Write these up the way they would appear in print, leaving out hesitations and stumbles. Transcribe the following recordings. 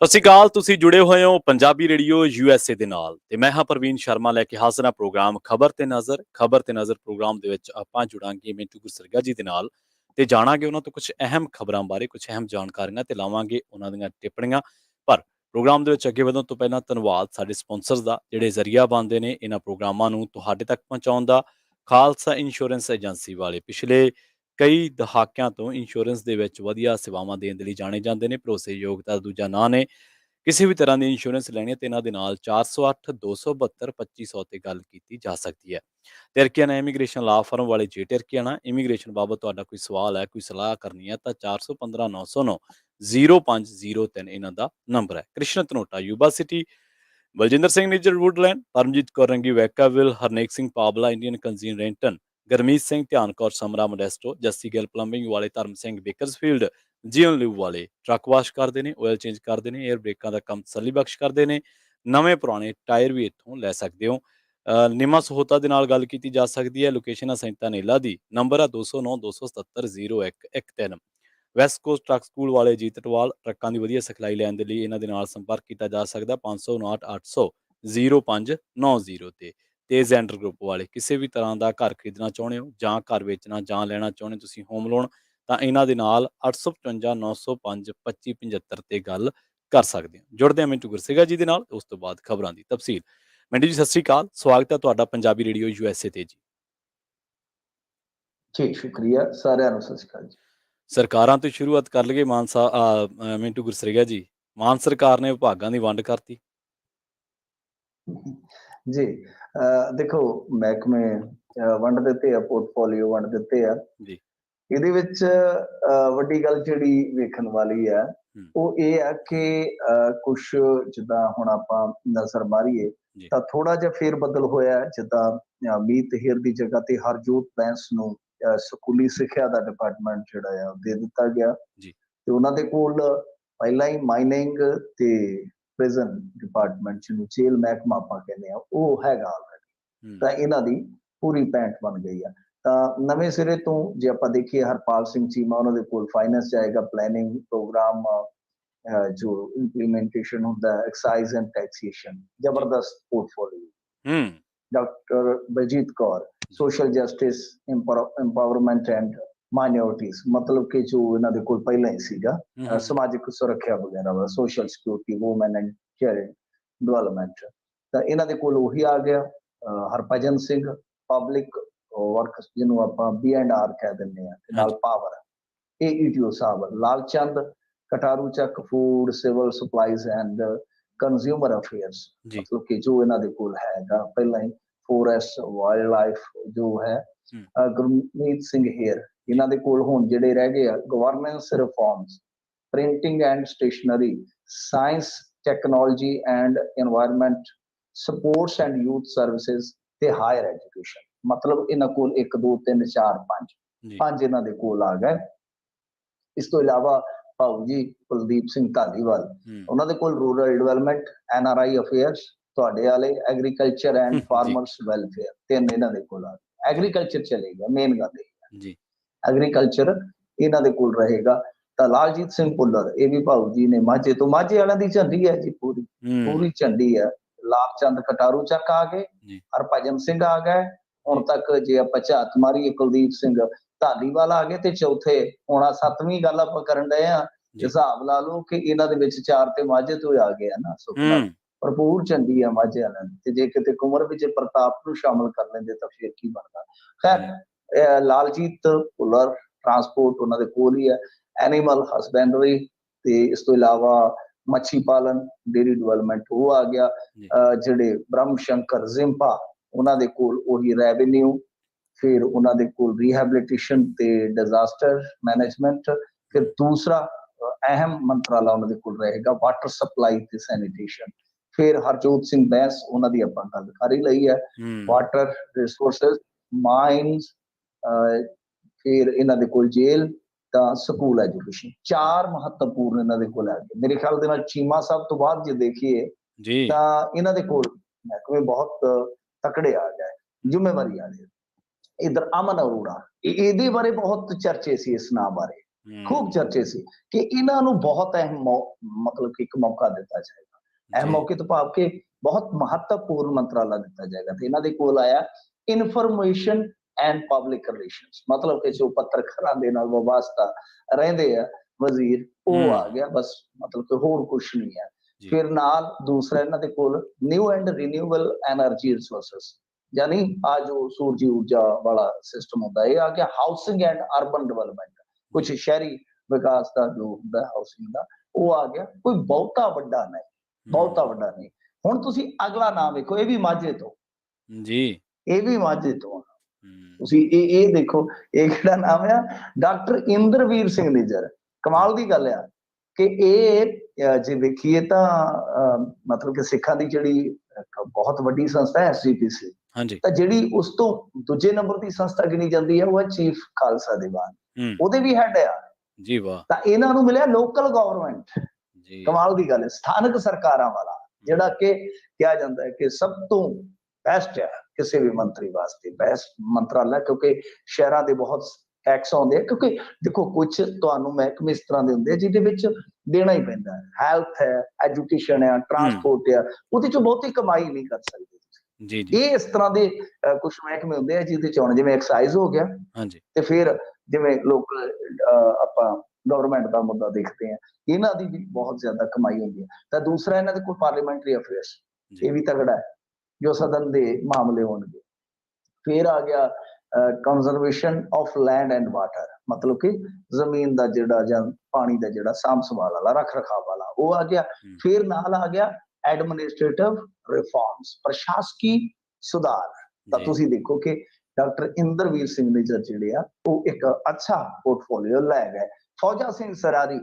ਸਤਿ ਸ਼੍ਰੀ ਅਕਾਲ। ਤੁਸੀਂ ਜੁੜੇ ਹੋਏ ਹੋ ਪੰਜਾਬੀ ਰੇਡੀਓ USA ਦੇ ਨਾਲ ਤੇ ਮੈਂ ਹਾਂ ਪ੍ਰਵੀਨ ਸ਼ਰਮਾ ਲੈ ਕੇ ਹਾਜ਼ਰ ਹਾਂ ਪ੍ਰੋਗਰਾਮ ਖਬਰ ਤੇ ਨਜ਼ਰ ਪ੍ਰੋਗਰਾਮ ਦੇ ਵਿੱਚ ਆਪਾਂ ਜੁੜਾਂਗੇ ਮਿੰਟੂ ਗੁਰਸਰਗਾ ਜੀ ਦੇ ਨਾਲ ਤੇ ਜਾਣਾਂਗੇ ਉਹਨਾਂ ਤੋਂ ਕੁਝ ਅਹਿਮ ਖਬਰਾਂ ਬਾਰੇ, ਕੁਝ ਅਹਿਮ ਜਾਣਕਾਰੀਆਂ ਤੇ ਲਾਵਾਂਗੇ ਉਹਨਾਂ ਦੀਆਂ ਟਿੱਪਣੀਆਂ। ਪਰ ਪ੍ਰੋਗਰਾਮ ਦੇ ਵਿੱਚ ਅੱਗੇ ਵਧਣ ਤੋਂ ਪਹਿਲਾਂ ਧੰਨਵਾਦ ਸਾਡੇ ਸਪਾਂਸਰਸ ਦਾ ਜਿਹੜੇ ਜ਼ਰੀਆ ਬਣਦੇ ਨੇ ਇਹਨਾਂ ਪ੍ਰੋਗਰਾਮਾਂ ਨੂੰ ਤੁਹਾਡੇ ਤੱਕ ਪਹੁੰਚਾਉਣ ਦਾ। ਖਾਲਸਾ ਇੰਸ਼ੋਰੈਂਸ ਏਜੰਸੀ ਵਾਲੇ ਪਿਛਲੇ ਕਈ ਦਹਾਕਿਆਂ ਤੋਂ ਇੰਸ਼ੋਰੈਂਸ ਦੇ ਵਿੱਚ ਵਧੀਆ ਸੇਵਾਵਾਂ ਦੇਣ ਦੇ ਲਈ ਜਾਣੇ ਜਾਂਦੇ ਨੇ। ਭਰੋਸੇਯੋਗਤਾ ਦਾ ਦੂਜਾ ਨਾਂ ਨੇ। ਕਿਸੇ ਵੀ ਤਰ੍ਹਾਂ ਦੀ ਇੰਸ਼ੋਰੈਂਸ ਲੈਣੀ ਹੈ ਤੇ ਇਹਨਾਂ ਦੇ ਨਾਲ 408 272 2500 ਤੇ ਗੱਲ ਕੀਤੀ ਜਾ ਸਕਦੀ ਹੈ। ਤਿਰਕੀਆਣਾ ਇਮੀਗ੍ਰੇਸ਼ਨ ਲਾ ਫਰਮ ਵਾਲੇ ਜੇ ਤਿਰਕੀਆਣਾ ਇਮੀਗ੍ਰੇਸ਼ਨ ਬਾਬਤ ਤੁਹਾਡਾ ਕੋਈ ਸਵਾਲ ਹੈ, ਕੋਈ ਸਲਾਹ ਕਰਨੀ ਹੈ ਤਾਂ 415 909 0503 ਇਹਨਾਂ ਦਾ ਨੰਬਰ ਹੈ। Krishan Dhanota Yuba City, Baljinder Singh Nijjar Woodland, Paramjit Kaur Rangi Vacaville, Harnek Singh Pabla Indian cuisine Renton, Gurmeet Singh Dhian Kaur Samra Modesto, Jassi Gill plumbing ਵਾਲੇ, ਧਰਮ ਸਿੰਘ ਬੇਕਰਸਫੀਲਡ ਜੀਓਨ ਲਿਵ ਵਾਲੇ ਟਰੱਕ ਵਾਸ਼ ਕਰਦੇ ਨੇ, ਆਇਲ ਚੇਂਜ ਕਰਦੇ ਨੇ, 에ਅਰ ਬ੍ਰੇਕਾਂ ਦਾ ਕੰਮ ਤਸੱਲੀ ਬਖਸ਼ ਕਰਦੇ ਨੇ। ਨਵੇਂ ਪੁਰਾਣੇ ਟਾਇਰ ਵੀ ਇੱਥੋਂ ਲੈ ਸਕਦੇ ਹੋ। ਨਿਮਾ ਸਹੋਤਾ ਦੇ ਨਾਲ ਗੱਲ ਕੀਤੀ ਜਾ ਸਕਦੀ ਹੈ। ਲੋਕੇਸ਼ਨ ਆ ਸੈਂਤਾ ਨੇਲਾ ਦੀ, ਨੰਬਰ ਆ 209 277 0113। ਵੈਸਟ ਕੋਸਟ ਟਰੱਕ ਸਕੂਲ ਵਾਲੇ ਜੀਤ ਟਵਾਲ, ਟਰੱਕਾਂ ਦੀ ਵਧੀਆ ਸਿਖਲਾਈ ਲੈਣ ਦੇ ਲਈ ਇਹਨਾਂ ਦੇ ਨਾਲ ਸੰਪਰਕ ਕੀਤਾ ਜਾ ਸਕਦਾ 559 800 0590 ਤੇ। ਤੇ ਜ਼ੈਂਡਰ ਗਰੁੱਪ ਵਾਲੇ ਕਿਸੇ ਵੀ ਤਰ੍ਹਾਂ ਦਾ ਘਰ ਖਰੀਦਣਾ ਚਾਹੁੰਦੇ ਹੋ ਜਾਂ ਘਰ ਵੇਚਣਾ ਜਾਂ ਲੈਣਾ ਚਾਹੁੰਦੇ ਹੋ ਤੁਸੀਂ ਹੋਮ ਲੋਨ, ਤਾਂ ਇਹਨਾਂ ਦੇ ਨਾਲ 855 905 2575 ਤੇ ਗੱਲ ਕਰ ਸਕਦੇ ਹੋ। ਜੁੜਦੇ ਹਾਂ ਮਿੰਟੂ ਗੁਰਸੇਗਾ ਜੀ ਦੇ ਨਾਲ, ਉਸ ਤੋਂ ਬਾਅਦ ਖਬਰਾਂ ਦੀ ਤਫਸੀਲ। ਮਿੰਟੂ ਜੀ ਸਤਿ ਸ਼੍ਰੀ ਅਕਾਲ, ਸਵਾਗਤ ਹੈ ਤੁਹਾਡਾ ਪੰਜਾਬੀ ਰੇਡੀਓ USA ਤੇ ਜੀ। ਜੀ ਸ਼ੁਕਰੀਆ, ਸਾਰਿਆਂ ਨੂੰ ਸਤਿ ਸ਼੍ਰੀ ਅਕਾਲ ਜੀ। ਸਰਕਾਰਾਂ ਤੋਂ ਸ਼ੁਰੂਆਤ ਕਰ ਲਈਏ। ਮਿੰਟੂ ਗੁਰਸੇਗਾ ਜੀ, ਮਾਨ ਸਰਕਾਰ ਨੇ ਵਿਭਾਗਾਂ ਦੀ ਵੰਡ ਕਰਤੀ ਜੀ। ਦੇਖੋ, ਮਹਿਕਮੇ ਵੰਡ ਦਿੱਤੇ ਆ, ਪੋਰਟਫੋਲੀਓ ਵੰਡ ਦਿੱਤੇ ਆ ਜੀ। ਇਹਦੇ ਵਿੱਚ ਵੱਡੀ ਗੱਲ ਜਿਹੜੀ ਵੇਖਣ ਵਾਲੀ ਹੈ ਉਹ ਇਹ ਹੈ ਕਿ ਕੁਛ ਜਿੱਦਾਂ ਹੁਣ ਆਪਾਂ ਨਜ਼ਰ ਮਾਰੀਏ ਤਾਂ ਥੋੜਾ ਜਿਹਾ ਫੇਰ ਬਦਲ ਹੋਇਆ। ਜਿੱਦਾਂ ਮੀਤ ਹੇਰ ਦੀ ਜਗ੍ਹਾ ਤੇ ਹਰਜੋਤ ਬੈਂਸ ਨੂੰ ਸਕੂਲੀ ਸਿੱਖਿਆ ਦਾ ਡਿਪਾਰਟਮੈਂਟ ਜਿਹੜਾ ਆ ਦੇ ਦਿੱਤਾ ਗਿਆ ਤੇ ਉਹਨਾਂ ਦੇ ਕੋਲ ਪਹਿਲਾਂ ਹੀ ਮਾਈਨਿੰਗ ਤੇ ਪ੍ਰਿਜ਼ਨ ਡਿਪਾਰਟਮੈਂਟ ਜਿਹਨੂੰ ਜੇਲ੍ਹ ਮਹਿਕਮਾ ਆਪਾਂ ਕਹਿੰਦੇ ਆ ਉਹ ਹੈਗਾ ਆਲਰੇਡੀ। ਤਾਂ ਇਹਨਾਂ ਦੀ ਪੂਰੀ ਪੈਂਟ ਬਣ ਗਈ ਆ। ਤਾਂ ਨਵੇਂ ਸਿਰੇ ਤੋਂ ਜੇ ਆਪਾਂ ਦੇਖੀਏ ਹਰਪਾਲ ਸਿੰਘ ਚੀਮਾ ਉਹਨਾਂ ਦੇ ਕੋਲ ਫਾਈਨੈਂਸ ਜਾਏਗਾ, ਪਲੈਨਿੰਗ ਪ੍ਰੋਗਰਾਮ ਜੋ ਇੰਪਲੀਮੈਂਟੇਸ਼ਨ ਹੁੰਦਾ, ਐਕਸਾਈਜ਼ ਐਂਡ ਟੈਕਸੇਸ਼ਨ, ਜ਼ਬਰਦਸਤ portfolio. Doctor Baljit Kaur social justice, empowerment and minorities, ਮਤਲਬ ਕਿ ਜੋ ਇਹਨਾਂ ਦੇ ਕੋਲ ਪਹਿਲਾਂ ਹੀ ਸੀਗਾ ਸਮਾਜਿਕ ਸੁਰੱਖਿਆ ਵਗੈਰਾ ਵਾ, social security, woman and child development, ਤਾਂ ਇਹਨਾਂ ਦੇ ਕੋਲ ਉਹੀ ਆ ਗਿਆ। ਹਰਭਜਨ ਸਿੰਘ ਪਬਲਿਕ ਵਰਕਸ ਜਿਹਨੂੰ ਆਪਾਂ B&R ਕਹਿ ਦਿੰਦੇ ਆ, ਨਾਲ ਪਾਵਰ AETO ਸਾਹਿਬ, ਲਾਲ ਚੰਦ ਕਟਾਰੂ ਚੱਕ food civil supplies and consumer affairs, ਮਤਲਬ ਕਿ ਜੋ ਇਹਨਾਂ ਦੇ ਕੋਲ ਹੈਗਾ ਪਹਿਲਾਂ ਹੀ ਫੋਰੈਸਟ ਵਾਈਲਡ ਲਾਈਫ ਜੋ ਹੈ। ਗੁਰਮੀਤ ਸਿੰਘ ਹੇਰ ਇਹਨਾਂ ਦੇ ਕੋਲ ਹੁਣ ਜਿਹੜੇ ਰਹਿ ਗਏ ਆ governance reforms, printing and stationery, science technology and environment, sports and youth services ਤੇ ਹਾਇਰ ਐਜੂਕੇਸ਼ਨ। ਮਤਲਬ ਇਹਨਾਂ ਕੋਲ 1 2 3 4 5 ਇਹਨਾਂ ਦੇ ਕੋਲ ਆ ਗਏ। ਇਸ ਤੋਂ ਇਲਾਵਾ ਭਾਊ ਜੀ ਕੁਲਦੀਪ ਸਿੰਘ ਧਾਲੀਵਾਲ, ਉਹਨਾਂ ਦੇ ਕੋਲ ਰੂਰਲ ਡਿਵੈਲਪਮੈਂਟ, NRI ਅਫੇਅਰਸ, ਤੁਹਾਡੇ ਵਾਲੇ ਐਗਰੀਕਲਚਰ ਐਂਡ ਫਾਰਮਰਸ ਵੈਲਫੇਅਰ, 3 ਇਹਨਾਂ ਦੇ ਕੋਲ ਆ ਗਏ। ਐਗਰੀਕਲਚਰ ਚਲੇਗਾ, ਮੇਨ ਗੱਲ ਇਹ ਐਗਰੀਕਲਚਰ ਇਹਨਾਂ ਦੇ ਕੋਲ ਰਹੇਗਾ। ਤਾਂ ਲਾਲਜੀਤ ਸਿੰਘ ਭੁੱਲਰ, ਇਹ ਵੀ ਭਾਊ ਜੀ ਨੇ ਮਾਝੇ ਤੋਂ, ਮਾਝੇ ਵਾਲਿਆਂ ਦੀ ਝੰਡੀ ਹੈ ਜੀ, ਪੂਰੀ ਝੰਡੀ ਹੈ। ਲਾਲ ਚੰਦ ਕਟਾਰੂ ਚੱਕ ਆ ਗਏ, ਹਰਭਜਨ ਸਿੰਘ ਆ ਗਏ, ਹੁਣ ਤੱਕ ਜੇ ਆਪਾਂ ਝਾਤ ਮਾਰੀਏ ਕੁਲਦੀਪ ਸਿੰਘ ਧਾਲੀਵਾਲ ਆ ਗਏ, ਤੇ ਚੌਥੇ ਹੁਣ 7ਵੀਂ ਗੱਲ ਆਪਾਂ ਕਰਨ ਡਏ ਆ। ਹਿਸਾਬ ਲਾ ਲਓ ਕਿ ਇਹਨਾਂ ਦੇ ਵਿੱਚ 4 ਤੇ ਮਾਝੇ ਤੋਂ ਆ ਗਏ ਆ ਨਾ। ਸੁਖਨਾ ਭਰਪੂਰ ਝੰਡੀ ਆ ਮਾਝੇ ਵਾਲਿਆਂ ਦੀ, ਤੇ ਜੇ ਕਿਤੇ ਕੁੰਵਰ ਵਿਜੇ ਪ੍ਰਤਾਪ ਨੂੰ ਸ਼ਾਮਲ ਕਰ ਲੈਂਦੇ ਤਾਂ ਫਿਰ ਕੀ ਬਣਦਾ। ਖੈਰ, ਲਾਲਜੀਤ ਭੁੱਲਰ ਟਰਾਂਸਪੋਰਟ ਉਹਨਾਂ ਦੇ ਕੋਲ ਹੀ ਹੈ, ਐਨੀਮਲ ਹਸਬੈਂਡਰੀ, ਤੇ ਇਸ ਤੋਂ ਇਲਾਵਾ ਮੱਛੀ ਪਾਲਨ, ਡੇਰੀ ਡਿਵੈਲਪਮੈਂਟ ਉਹ ਆ ਗਿਆ। ਜਿਹੜੇ ਬ੍ਰਹਮ ਸ਼ੰਕਰ ਜ਼ਿੰਪਾ ਉਹਨਾਂ ਦੇ ਕੋਲ ਉਹੀ ਰੈਵਨਿਊ, ਫਿਰ ਉਹਨਾਂ ਦੇ ਕੋਲ ਰੀਹੈਬਿਲਿਟੇਸ਼ਨ ਤੇ ਡਿਜ਼ਾਸਟਰ ਮੈਨੇਜਮੈਂਟ। ਫਿਰ ਦੂਸਰਾ ਅਹਿਮ ਮੰਤਰਾਲਾ ਉਹਨਾਂ ਦੇ ਕੋਲ ਰਹੇਗਾ ਵਾਟਰ ਸਪਲਾਈ ਤੇ ਸੈਨੀਟੇਸ਼ਨ। ਫਿਰ ਹਰਜੋਤ ਸਿੰਘ ਬੈਂਸ, ਉਹਨਾਂ ਦੀ ਆਪਾਂ ਗੱਲ ਕਰ ਹੀ ਲਈ ਹੈ, ਵਾਟਰ ਰਿਸੋਰਸਿਸ, ਮਾਈਨਸ, ਫਿਰ ਇਹਨਾਂ ਦੇ ਕੋਲ ਜੇਲ੍ਹ, ਤਾਂ ਸਕੂਲ ਐਜੂਕੇਸ਼ਨ। 4 ਮਹੱਤਵਪੂਰਨ ਇਹਨਾਂ ਦੇ ਕੋਲ ਆ ਗਏ। ਮੇਰੇ ਖਿਆਲ ਦੇ ਨਾਲ ਚੀਮਾ ਸਾਹਿਬ ਤੋਂ ਬਾਅਦ ਜੇ ਦੇਖੀਏ ਤਾਂ ਇਹਨਾਂ ਦੇ ਕੋਲ ਮਹਿਕਮੇ ਬਹੁਤ ਤਕੜੇ ਆ ਗਏ, ਜ਼ਿੰਮੇਵਾਰੀ ਆ ਗਈ। ਇਧਰ ਅਮਨ ਅਰੋੜਾ, ਇਹਦੇ ਬਾਰੇ ਬਹੁਤ ਚਰਚੇ ਸੀ, ਇਸ ਨਾਂ ਬਾਰੇ खूब चर्चे ਸੀ ਕਿ ਇਹਨਾਂ ਨੂੰ ਬਹੁਤ ਅਹਿਮ ਮਤਲਬ ਕਿ ਇੱਕ ਮੌਕਾ ਦਿੱਤਾ ਜਾਏਗਾ। ਅਹਿਮ ਮੌਕੇ ਤੋਂ ਭਾਵ ਕਿ ਬਹੁਤ ਮਹੱਤਵਪੂਰਨ ਮੰਤਰਾਲਾ ਦਿੱਤਾ ਜਾਏਗਾ ਤੇ ਇਹਨਾਂ ਦੇ ਕੋਲ ਆਇਆ ਇਨਫੋਰਮੇਸ਼ਨ ਐਂਡ ਪਬਲਿਕ ਰਿਲੇਸ਼ਨਸ, ਮਤਲਬ ਕਿ ਜੋ ਪੱਤਰਕਾਰਾਂ ਦੇ ਨਾਲ ਵਾਬਸਤਾ ਰਹਿੰਦੇ ਆ ਵਜ਼ੀਰ, ਉਹ ਆ ਗਿਆ ਬਸ, ਮਤਲਬ ਕਿ ਹੋਰ ਕੁਝ ਨਹੀਂ ਹੈ। ਫਿਰ ਨਾਲ ਦੂਸਰਾ ਇਹਨਾਂ ਦੇ ਕੋਲ new and renewable energy resources, यानी आ जो सूरजी ऊर्जा वाला सिस्टम होता है, ये आ गया हाउसिंग एंड अर्बन डेवलपमेंट, कुछ शहरी विकास का जो होता है हाउसिंग का, वो आ गया। कोई बहुता वड्डा नहीं, बहुता वड्डा नहीं। हुण तुसीं अगला नाम देखो, ये भी माझे तो जी, ये भी माझे तो तुसीं ये देखो, ये किहड़ा नाम है, डॉक्टर इंद्रवीर सिंह निज्जर। कमाल दी गल है कि ये जे देखिए तां मतलब कि सिखां दी जिहड़ी बहुत वड्डी संस्था है SGPC, ਹਾਂਜੀ ਤਾਂ ਜਿਹੜੀ ਉਸ ਤੋਂ ਦੂਜੇ ਨੰਬਰ ਦੀ ਸੰਸਥਾ ਗਿਣੀ ਜਾਂਦੀ ਹੈ ਉਹ ਹੈ ਚੀਫ ਖਾਲਸਾ ਦੀਵਾਨ, ਉਹਦੇ ਵੀ ਹੈਡ ਆ ਜੀ। ਵਾਹ, ਤਾਂ ਇਹਨਾਂ ਨੂੰ ਮਿਲਿਆ ਲੋਕਲ ਗਵਰਨਮੈਂਟ। ਜੀ, ਕਮਾਲ ਦੀ ਗੱਲ ਹੈ, ਸਥਾਨਕ ਸਰਕਾਰਾਂ ਵਾਲਾ, ਜਿਹੜਾ ਕਿ ਕਿਹਾ ਜਾਂਦਾ ਹੈ ਕਿ ਸਭ ਤੋਂ ਬੈਸਟ ਹੈ ਕਿਸੇ ਵੀ ਮੰਤਰੀ ਵਾਸਤੇ, ਬੈਸਟ ਮੰਤਰਾਲਾ, ਕਿਉਂਕਿ ਸ਼ਹਿਰਾਂ ਦੇ ਬਹੁਤ ਟੈਕਸ ਆਉਂਦੇ ਆ, ਕਿਉਂਕਿ ਦੇਖੋ ਕੁਝ ਤੁਹਾਨੂੰ ਮਹਿਕਮੇ ਇਸ ਤਰ੍ਹਾਂ ਦੇ ਹੁੰਦੇ ਆ ਜਿਹਦੇ ਵਿੱਚ ਦੇਣਾ ਹੀ ਪੈਂਦਾ ਹੈ। ਹੈਲਥ ਹੈ, ਐਜੂਕੇਸ਼ਨ ਹੈ, ਟਰਾਂਸਪੋਰਟ ਹੈ, ਉਹਦੇ ਚੋਂ ਬਹੁਤੀ ਕਮਾਈ ਨਹੀਂ ਕਰ ਸਕਦੇ ਜੀ, ਜੀ, ਇਹ ਇਸ ਤਰ੍ਹਾਂ ਦੇ ਕੁਝ ਮਹਿਕਮੇ ਹੁੰਦੇ ਆ ਜਿਹਦੇ ਚ ਹੁਣ ਜਿਵੇਂ ਐਕਸਾਈਜ਼ ਹੋ ਗਿਆ, ਹਾਂਜੀ, ਤੇ ਫਿਰ ਜਿਵੇਂ ਲੋਕਲ ਆਪਾਂ ਗਵਰਨਮੈਂਟ ਦਾ ਮੁੱਦਾ ਦੇਖਦੇ ਆ, ਇਹਨਾਂ ਦੀ ਵੀ ਬਹੁਤ ਜ਼ਿਆਦਾ ਕਮਾਈ ਹੁੰਦੀ ਹੈ। ਤਾਂ ਦੂਸਰਾ ਇਹਨਾਂ ਦੇ ਕੋਲ ਪਾਰਲੀਮੈਂਟਰੀ ਅਫੇਅਰਸ, ਇਹ ਵੀ ਤਗੜਾ ਹੈ, ਜੋ ਸਦਨ ਦੇ ਮਾਮਲੇ ਹੋਣਗੇ। ਫਿਰ ਆ ਗਿਆ conservation of land and water, ਮਤਲਬ ਕਿ ਜ਼ਮੀਨ ਦਾ ਜਿਹੜਾ ਜਾਂ ਪਾਣੀ ਦਾ ਜਿਹੜਾ ਸਾਂਭ ਸੰਭਾਲ ਵਾਲਾ, ਰੱਖ ਰਖਾਵ ਵਾਲਾ, ਉਹ ਆ ਗਿਆ। ਫਿਰ ਨਾਲ ਆ ਗਿਆ ਐਡਮਿਨਿਸਟ੍ਰੇਟਿਵ ਰਿਫਾਰਮਸ, ਪ੍ਰਸ਼ਾਸਕੀ ਸੁਧਾਰ। ਤਾਂ ਤੁਸੀਂ ਦੇਖੋ ਕਿ ਡਾਕਟਰ ਇੰਦਰਵੀਰ ਸਿੰਘ ਨਿੱਜਰ ਜਿਹੜੇ ਆ ਉਹ ਇੱਕ ਅੱਛਾ ਪੋਰਟਫੋਲੀਓ ਲੈ ਗਏ। ਫੌਜਾ ਸਿੰਘ ਸਰਾਰੀ,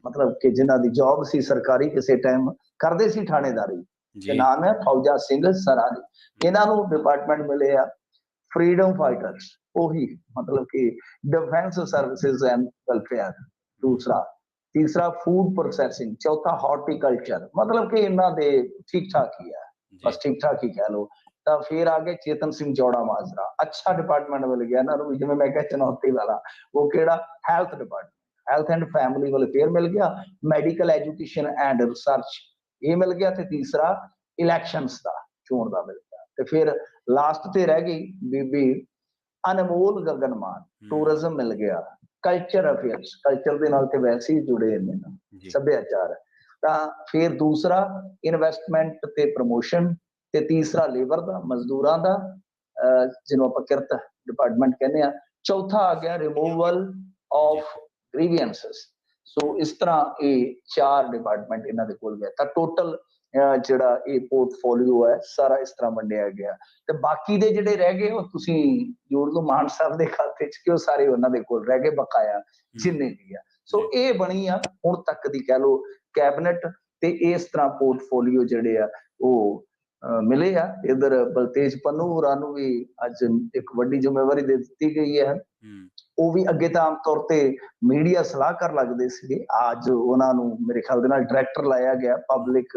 ਮਤਲਬ ਕਿ ਜਿਨ੍ਹਾਂ ਦੀ ਜੌਬ ਸੀ ਸਰਕਾਰੀ, ਕਿਸੇ ਟਾਈਮ ਕਰਦੇ ਸੀ ਥਾਣੇਦਾਰੀ, ਤੇ ਨਾਮ ਹੈ ਫੌਜਾ ਸਿੰਘ ਸਰਾਰੀ। ਇਹਨਾਂ ਨੂੰ ਡਿਪਾਰਟਮੈਂਟ ਮਿਲੇ ਆ ਫਰੀडम फाइटर्स, ਉਹੀ ਮਤਲਬ ਕਿ डिफेंस सर्विसेज एंड वेलफेयर दूसरा, तीसरा फूड प्रोसेसिंग, चौथा हॉर्टिकल्चर, मतलब कि इन्हों दे ठीक ठाक ही है, बस ठीक ठाक ही कह लो। तो फिर आगे चेतन सिंह जौड़ा माजरा, अच्छा डिपार्टमेंट मिल गया ना, जिवें मैं कहा चुनौती वाला, वो केड़ा health department, health and family welfare मिल गया, मैडिकल एजुकेशन एंड रिसर्च ये मिल गया, ते तीसरा इलैक्शंस का चोण का मिल गया। ते फिर लास्ट ते रह गई बीबी अनमोल गगनमान, टूरिज्म मिल गया, कल्चर अफेयर्स, कल्चर ਦੇ ਨਾਲ ਤੇ ਵੈਸੇ ਹੀ ਜੁੜੇ ਨੇ ਨਾ, ਸੱਭਿਆਚਾਰ। ਤਾਂ ਫਿਰ ਦੂਸਰਾ ਇਨਵੈਸਟਮੈਂਟ ਤੇ ਪ੍ਰਮੋਸ਼ਨ, ਤੇ ਤੀਸਰਾ ਲੇਬਰ ਦਾ, ਮਜ਼ਦੂਰਾਂ ਦਾ, ਜਿਹਨੂੰ ਆਪਾਂ ਕਿਰਤ ਡਿਪਾਰਟਮੈਂਟ ਕਹਿੰਦੇ ਆ। ਚੌਥਾ ਆ ਗਿਆ ਰਿਮੂਵਲ ਆਫ ਗ੍ਰੀਵੈਂਸਸ। ਸੋ ਇਸ ਤਰ੍ਹਾਂ ਇਹ 4 ਡਿਪਾਰਟਮੈਂਟ ਇਹਨਾਂ ਦੇ ਕੋਲ ਗਏ। ਤਾਂ ਟੋਟਲ ਜਿਹੜਾ ਇਹ ਪੋਰਟਫੋਲੀਓ ਹੈ ਸਾਰਾ ਇਸ ਤਰ੍ਹਾਂ ਵੰਡਿਆ ਗਿਆ। ਤੇ ਬਾਕੀ ਦੇ ਜਿਹੜੇ ਰਹਿ ਗਏ ਉਹ ਤੁਸੀਂ ਜੋੜ ਲਓ ਮਾਨ ਸਾਹਿਬ ਦੇ ਖਾਤੇ 'ਚ, ਕਿ ਉਹ ਸਾਰੇ ਉਹਨਾਂ ਦੇ ਕੋਲ ਰਹਿ ਗਏ ਬਕਾਇਆ ਜਿੰਨੇ ਵੀ ਆ। ਸੋ ਇਹ ਬਣੀ ਆ ਹੁਣ ਤੱਕ ਦੀ ਕਹਿ ਲਓ ਕੈਬਨਿਟ, ਤੇ ਇਸ ਤਰ੍ਹਾਂ ਪੋਰਟਫੋਲੀਓ ਜਿਹੜੇ ਆ ਉਹ ਮਿਲੇ ਆ। ਇਧਰ ਬਲਤੇਜ ਪੰਨੂ ਹੋਰਾਂ ਨੂੰ ਵੀ ਅੱਜ ਇੱਕ ਵੱਡੀ ਜ਼ਿੰਮੇਵਾਰੀ ਦੇ ਦਿੱਤੀ ਗਈ ਹੈ। ਉਹ ਵੀ ਅੱਗੇ ਤਾਂ ਆਮ ਤੌਰ ਤੇ ਮੀਡੀਆ ਸਲਾਹਕਾਰ ਲੱਗਦੇ ਸੀਗੇ, ਅੱਜ ਉਹਨਾਂ ਨੂੰ ਮੇਰੇ ਖਿਆਲ ਦੇ ਨਾਲ ਡਾਇਰੈਕਟਰ ਲਾਇਆ ਗਿਆ ਪਬਲਿਕ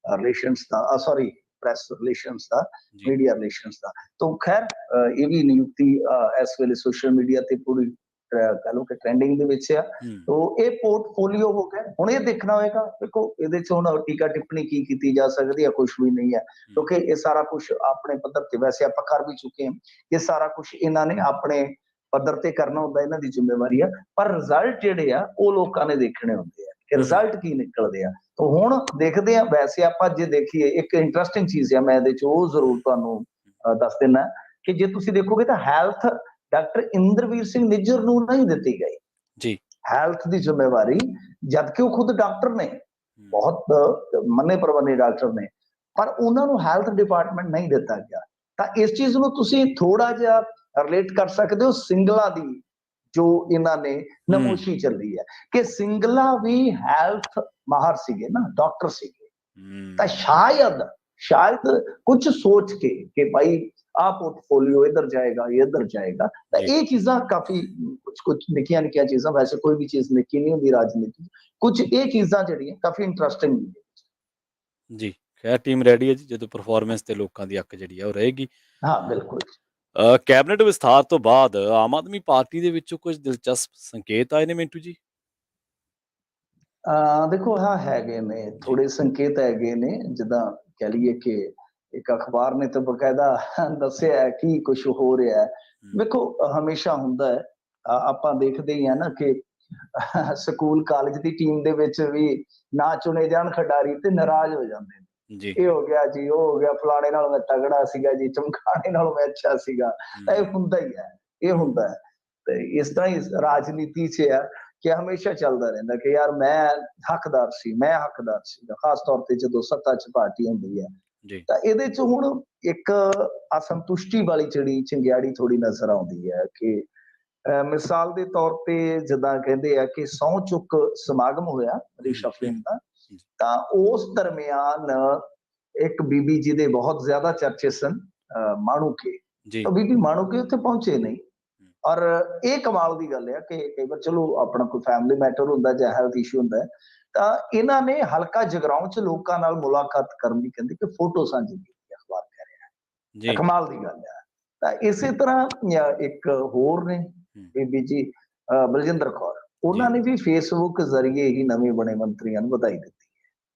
ਰਿਲੇਸ਼ਨਸ ਦਾ, ਸੌਰੀ ਪ੍ਰੈਸ ਰਿਲੇਸ਼ਨਸ ਦਾ, ਮੀਡੀਆ ਰਿਲੇਸ਼ਨਸ ਦਾ। ਤਾਂ ਖੈਰ ਇਹ ਵੀ ਨਿਯੁਕਤੀ ਇਸ ਵੇਲੇ ਸੋਸ਼ਲ ਮੀਡੀਆ ਤੇ ਪੂਰੀ ਕਹ ਲਓ ਕਿ ਟ੍ਰੈਂਡਿੰਗ ਦੇ ਵਿੱਚ ਆ। ਤਾਂ ਇਹ ਪੋਰਟਫੋਲੀਓ ਹੋ ਗਿਆ। ਹੁਣ ਇਹ ਦੇਖਣਾ ਹੋਏਗਾ, ਦੇਖੋ ਇਹਦੇ ਚ ਹੁਣ ਟੀਕਾ ਟਿੱਪਣੀ ਕੀ ਕੀਤੀ ਜਾ ਸਕਦੀ ਹੈ, ਕੁਛ ਵੀ ਨਹੀਂ ਹੈ, ਕਿਉਂਕਿ ਇਹ ਸਾਰਾ ਕੁਛ ਆਪਣੇ ਪੱਧਰ ਤੇ ਵੈਸੇ ਆਪਾਂ ਕਰ ਵੀ ਚੁੱਕੇ ਹਾਂ। ਇਹ ਸਾਰਾ ਕੁਛ ਇਹਨਾਂ ਨੇ ਆਪਣੇ ਪੱਧਰ ਤੇ ਕਰਨਾ ਹੁੰਦਾ, ਇਹਨਾਂ ਦੀ ਜ਼ਿੰਮੇਵਾਰੀ ਆ। ਪਰ ਰਿਜ਼ਲਟ ਜਿਹੜੇ ਆ ਉਹ ਲੋਕਾਂ ਨੇ ਦੇਖਣੇ ਹੁੰਦੇ ਆ ਕਿ ਰਿਜ਼ਲਟ ਕੀ ਨਿਕਲਦੇ ਆ। ਤਾਂ ਹੁਣ ਦੇਖਦੇ ਆ। ਵੈਸੇ ਆਪਾਂ ਜੇ ਦੇਖੀਏ, ਇੱਕ ਇੰਟਰਸਟਿੰਗ ਚੀਜ਼ ਆ, ਮੈਂ ਇਹਦੇ ਚ ਉਹ ਜ਼ਰੂਰ ਤੁਹਾਨੂੰ ਦੱਸ ਦਿੰਦਾ ਕਿ ਜੇ ਤੁਸੀਂ ਦੇਖੋਗੇ ਤਾਂ ਹੈਲਥ ਡਾਕਟਰ ਇੰਦਰਵੀਰ ਸਿੰਘ ਨਿੱਜਰ ਨੂੰ ਨਹੀਂ ਦਿੱਤੀ ਗਈ ਜੀ, ਹੈਲਥ ਦੀ ਜ਼ਿੰਮੇਵਾਰੀ, ਜਦਕਿ ਉਹ ਖੁਦ ਡਾਕਟਰ ਨੇ, ਬਹੁਤ ਮੰਨੇ ਪ੍ਰਮੰਨੇ ਡਾਕਟਰ ਨੇ, ਪਰ ਉਹਨਾਂ ਨੂੰ ਹੈਲਥ ਡਿਪਾਰਟਮੈਂਟ ਨਹੀਂ ਦਿੱਤਾ ਗਿਆ। ਤਾਂ ਇਸ ਚੀਜ਼ ਨੂੰ ਤੁਸੀਂ ਥੋੜਾ ਜਿਹਾ ਰਿਲੇਟ ਕਰ ਸਕਦੇ ਹੋ ਸਿੰਗਲਾ ਦੀ, ਜੋ ਇਹਨਾਂ ਨੇ ਨਮੋਸ਼ੀ ਚੱਲੀ ਹੈ ਕਿ ਸਿੰਗਲਾ ਵੀ ਹੈਲਥ ਮਾਹਰ ਸੀਗੇ ਨਾ, ਡਾਕਟਰ ਸੀਗੇ। ਤਾਂ ਸ਼ਾਇਦ ਕੁਝ ਸੋਚ ਕੇ ਕਿ ਭਾਈ ਆਹ ਪੋਰਟਫੋਲੀਓ ਇੱਧਰ ਜਾਏਗਾ, ਇੱਧਰ ਜਾਏਗਾ। ਤਾਂ ਇਹ ਚੀਜ਼ਾਂ ਕਾਫੀ ਕੁਝ ਨਿੱਕੀਆਂ ਨਿੱਕੀਆਂ ਚੀਜ਼ਾਂ, ਵੈਸੇ ਕੋਈ ਵੀ ਚੀਜ਼ ਨਿੱਕੀ ਨਹੀਂ ਹੁੰਦੀ ਰਾਜਨੀਤੀ, ਕੁਝ ਇਹ ਚੀਜ਼ਾਂ ਜਿਹੜੀਆਂ ਕਾਫੀ ਇੰਟਰਸਟਿੰਗ ਹੁੰਦੀਆਂ ਜੀ। ਖੈਰ ਟੀਮ ਰੈਡੀ ਹੈ ਜੀ, ਜਦੋਂ ਪਰਫਾਰਮੈਂਸ ਤੇ ਲੋਕਾਂ ਦੀ ਅੱਖ ਜਿਹੜੀ ਆ ਉਹ ਰਹੇਗੀ। ਹਾਂ ਬਿਲਕੁਲ। ਕੈਬਨਿਟ ਵਿਸਥਾਰ ਤੋਂ ਬਾਅਦ ਆਮ ਆਦਮੀ ਪਾਰਟੀ ਦੇ ਵਿੱਚੋਂ ਕੁਝ ਦਿਲਚਸਪ ਸੰਕੇਤ ਆਏ ਨੇ ਮਿੰਟੂ ਜੀ? ਦੇਖੋ ਹਾਂ ਹੈਗੇ ਨੇ, ਜੀ। ਥੋੜੇ ਸੰਕੇਤ ਹੈਗੇ ਨੇ, ਜਿੱਦਾਂ ਕਹਿ ਲਈਏ ਕਿ ਇੱਕ ਅਖ਼ਬਾਰ ਨੇ ਤਾਂ ਬਕਾਇਦਾ ਦੱਸਿਆ ਹੈ ਕੀ ਕੁਛ ਹੋ ਰਿਹਾ ਹੈ। ਹੂੰ, ਵੇਖੋ ਹਮੇਸ਼ਾ ਹੁੰਦਾ ਹੈ, ਆਪਾਂ ਦੇਖਦੇ ਹੀ ਆ ਨਾ ਕਿ ਸਕੂਲ ਕਾਲਜ ਦੀ ਟੀਮ ਦੇ ਵਿੱਚ ਵੀ ਨਾ ਚੁਣੇ ਜਾਣ ਖਿਡਾਰੀ ਤੇ ਨਾਰਾਜ਼ ਹੋ ਜਾਂਦੇ ਨੇ। ਜੀ। ਇਹ ਹੋ ਗਿਆ ਜੀ, ਉਹ ਹੋ ਗਿਆ, ਫਲਾਣੇ ਨਾਲੋਂ ਮੈਂ ਤਗੜਾ ਸੀਗਾ ਜੀ, ਚਮਕਾਣੇ ਨਾਲੋਂ ਮੈਂ ਅੱਛਾ ਸੀਗਾ। ਇਹ ਹੂੰ, ਹੁੰਦਾ ਹੀ ਹੈ, ਇਹ ਹੂੰ, ਹੁੰਦਾ ਹੈ। ਤੇ ਇਸ ਤਰ੍ਹਾਂ ਹੀ ਰਾਜਨੀਤੀ 'ਚ ਆ ਕਿ ਹਮੇਸ਼ਾ ਚੱਲਦਾ ਰਹਿੰਦਾ ਕਿ ਯਾਰ ਮੈਂ ਹੱਕਦਾਰ ਸੀ, ਮੈਂ ਹੱਕਦਾਰ ਸੀਗਾ, ਖਾਸ ਤੌਰ ਤੇ ਜਦੋਂ ਸੱਤਾ 'ਚ ਪਾਰਟੀ ਹੁੰਦੀ ਹੈ। ਜੀ। ਤਾਂ ਇਹਦੇ 'ਚ ਹੁਣ ਇੱਕ ਅਸੰਤੁਸ਼ਟੀ ਵਾਲੀ ਜਿਹੜੀ ਚਿੰਗਿਆੜੀ ਥੋੜੀ ਨਜ਼ਰ ਆਉਂਦੀ ਹੈ ਕਿ ਮਿਸਾਲ ਦੇ ਤੌਰ ਤੇ ਜਿੱਦਾਂ ਕਹਿੰਦੇ ਆ ਕਿ ਸਹੁੰ ਚੁੱਕ ਸਮਾਗਮ ਹੋਇਆ ਹੂੰ, ਹੂੰ, ਰੀਸ਼ਫਲਿੰਗ ਦਾ, ਜੀ। ਤਾਂ ਉਸ ਦਰਮਿਆਨ ਇੱਕ ਬੀਬੀ ਜੀ ਦੇ ਬਹੁਤ ਜ਼ਿਆਦਾ ਚਰਚੇ ਸਨ, ਮਾਣੂਕੇ। ਜੀ। ਤਾਂ ਬੀਬੀ ਮਾਣੂਕੇ ਉੱਥੇ ਪਹੁੰਚੇ ਨਹੀਂ। ਹੂੰ, ਔਰ ਇਹ ਕਮਾਲ ਦੀ ਗੱਲ ਹੈ ਕਿ ਕਈ ਵਾਰ ਚਲੋ ਆਪਣਾ ਕੋਈ ਫੈਮਿਲੀ ਮੈਟਰ ਹੁੰਦਾ ਜਾਂ ਹੈਲਥ ਇਸ਼ੂ ਹੁੰਦਾ ਹੈ, ਤਾਂ ਇਹਨਾਂ ਨੇ ਹਲਕਾ ਜਗਰਾਉਂ 'ਚ ਲੋਕਾਂ ਨਾਲ ਮੁਲਾਕਾਤ ਕਰਨ ਦੀ ਕਹਿੰਦੇ ਕਿ ਫੋਟੋ ਸਾਂਝੀ ਕੀਤੀ, ਅਖਬਾਰ ਕਹਿ ਰਿਹਾ ਹੈ। ਜੀ। ਕਮਾਲ ਦੀ ਗੱਲ ਹੈ। ਤਾਂ ਇਸੇ ਤਰ੍ਹਾਂ ਇੱਕ ਹੋਰ ਨੇ ਹੂੰ, ਬੀਬੀ ਜੀ, ਬਲਜਿੰਦਰ ਕੌਰ, ਜੀ। ਉਹਨਾਂ ਨੇ ਵੀ ਫੇਸਬੁੱਕ ਜ਼ਰੀਏ ਹੀ ਨਵੇਂ ਬਣੇ ਮੰਤਰੀਆਂ ਨੂੰ ਵਧਾਈ ਦਿੱਤੀ।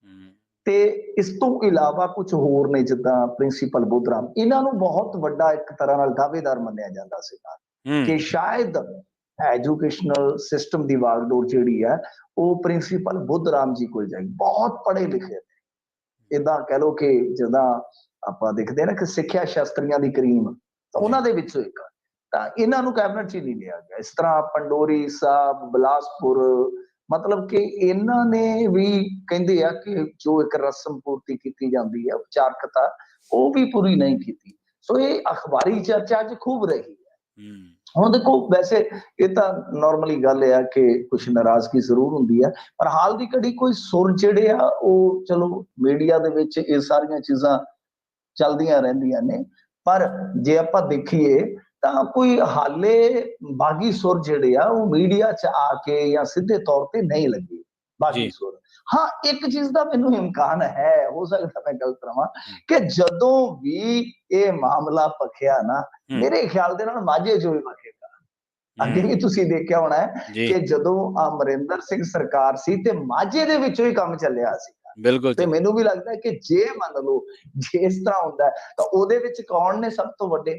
ਹੂੰ, ਤੇ ਇਸ ਤੋਂ ਇਲਾਵਾ ਕੁਝ ਹੋਰ ਨੇ ਜਿੱਦਾਂ ਪ੍ਰਿੰਸੀਪਲ ਬੁੱਧਰਾਮ, ਇਹਨਾਂ ਨੂੰ ਬਹੁਤ ਵੱਡਾ ਇੱਕ ਤਰ੍ਹਾਂ ਨਾਲ ਦਾਅਵੇਦਾਰ ਮੰਨਿਆ ਜਾਂਦਾ ਸੀਗਾ ਕਿ ਹੂੰ, ਸ਼ਾਇਦ ਐਜੂਕੇਸ਼ਨਲ ਸਿਸਟਮ ਦੀ ਵਾਗਡੋਰ ਜਿਹੜੀ ਹੈ ਉਹ ਪ੍ਰਿੰਸੀਪਲ ਬੁੱਧਰਾਮ ਜੀ ਕੋਲ ਜਾਏਗੀ। ਬਹੁਤ ਪੜ੍ਹੇ ਲਿਖੇ ਨੇ, ਇਦਾਂ ਕਹਿ ਲਓ ਕਿ ਜਿੱਦਾਂ ਆਪਾਂ ਦੇਖਦੇ ਨਾ ਕਿ ਸਿੱਖਿਆ ਸ਼ਾਸਤਰੀਆਂ ਦੀ ਕਰੀਮ, ਤਾਂ ਜੀ। ਉਹਨਾਂ ਦੇ ਵਿੱਚੋਂ ਇੱਕ। ਤਾਂ ਇਹਨਾਂ ਨੂੰ ਕੈਬਨਿਟ 'ਚ ਹੀ ਨਹੀਂ ਲਿਆ ਗਿਆ। ਇਸ ਤਰ੍ਹਾਂ ਪੰਡੋਰੀ ਸਾਹਿਬ, ਬਿਲਾਸਪੁਰ, ਮਤਲਬ ਕਿ ਇਹਨਾਂ ਨੇ ਵੀ ਕਹਿੰਦੇ ਆ ਕਿ ਜੋ ਇੱਕ ਰਸਮ ਪੂਰਤੀ ਕੀਤੀ ਜਾਂਦੀ ਹੈ, ਉਪਚਾਰਕਤਾ, ਉਹ ਵੀ ਪੂਰੀ ਨਹੀਂ ਕੀਤੀ। ਸੋ ਇਹ ਅਖਬਾਰੀ ਚਰਚਾ 'ਚ ਖੂਬ ਰਹੀ ਹੈ। ਹੂੰ, ਹੁਣ ਦੇਖੋ ਵੈਸੇ ਇਹ ਤਾਂ ਨਾਰਮਲੀ ਗੱਲ ਆ ਕਿ ਕੁਛ ਨਾਰਾਜ਼ਗੀ ਜ਼ਰੂਰ ਹੁੰਦੀ ਹੈ, ਪਰ ਹਾਲ ਦੀ ਘੜੀ ਕੋਈ ਸੁਰ ਜਿਹੜੇ ਆ ਉਹ ਚਲੋ ਮੀਡੀਆ ਦੇ ਵਿੱਚ ਇਹ ਸਾਰੀਆਂ ਚੀਜ਼ਾਂ ਚੱਲਦੀਆਂ ਰਹਿੰਦੀਆਂ ਨੇ, ਪਰ ਜੇ ਆਪਾਂ ਦੇਖੀਏ ਤਾਂ ਕੋਈ ਹਾਲੇ ਬਾਗੀ ਸੁਰ ਜਿਹੜੇ ਆ ਉਹ ਮੀਡੀਆ 'ਚ ਆ ਕੇ ਜਾਂ ਸਿੱਧੇ ਤੌਰ ਤੇ ਨਹੀਂ ਲੱਗੇ ਬਾਗੀ ਜੀ। ਸੁਰ। ਹਾਂ, ਇੱਕ ਚੀਜ਼ ਦਾ ਮੈਨੂੰ ਇਮਕਾਨ ਹੈ, ਹੋ ਸਕਦਾ ਮੈਂ ਗਲਤ ਰਵਾਂ, ਹੂੰ, ਕਿ ਜਦੋਂ ਵੀ ਇਹ ਮਾਮਲਾ ਭਖਿਆ ਨਾ, ਹੂੰ, ਮੇਰੇ ਖਿਆਲ ਦੇ ਨਾਲ ਮਾਝੇ 'ਚੋਂ ਵੀ ਭਖੇਗਾ। ਅੱਗੇ ਹੂੰ, ਵੀ ਤੁਸੀਂ ਦੇਖਿਆ ਹੋਣਾ ਹੈ ਜੀ। ਕਿ ਜਦੋਂ ਅਮਰਿੰਦਰ ਸਿੰਘ ਸਰਕਾਰ ਸੀ ਤੇ ਮਾਝੇ ਦੇ ਵਿੱਚੋਂ ਹੀ ਕੰਮ ਚੱਲਿਆ ਸੀ। ਬਿਲਕੁਲ ਤੇ ਜੀ। ਮੈਨੂੰ ਵੀ ਲੱਗਦਾ ਹੈ ਕਿ ਜੇ ਮੰਨ ਲਓ ਜੇ ਇਸ ਤਰ੍ਹਾਂ ਹੁੰਦਾ ਹੈ, ਤਾਂ ਉਹਦੇ ਵਿੱਚ ਕੌਣ ਨੇ ਸਭ ਤੋਂ ਵੱਡੇ?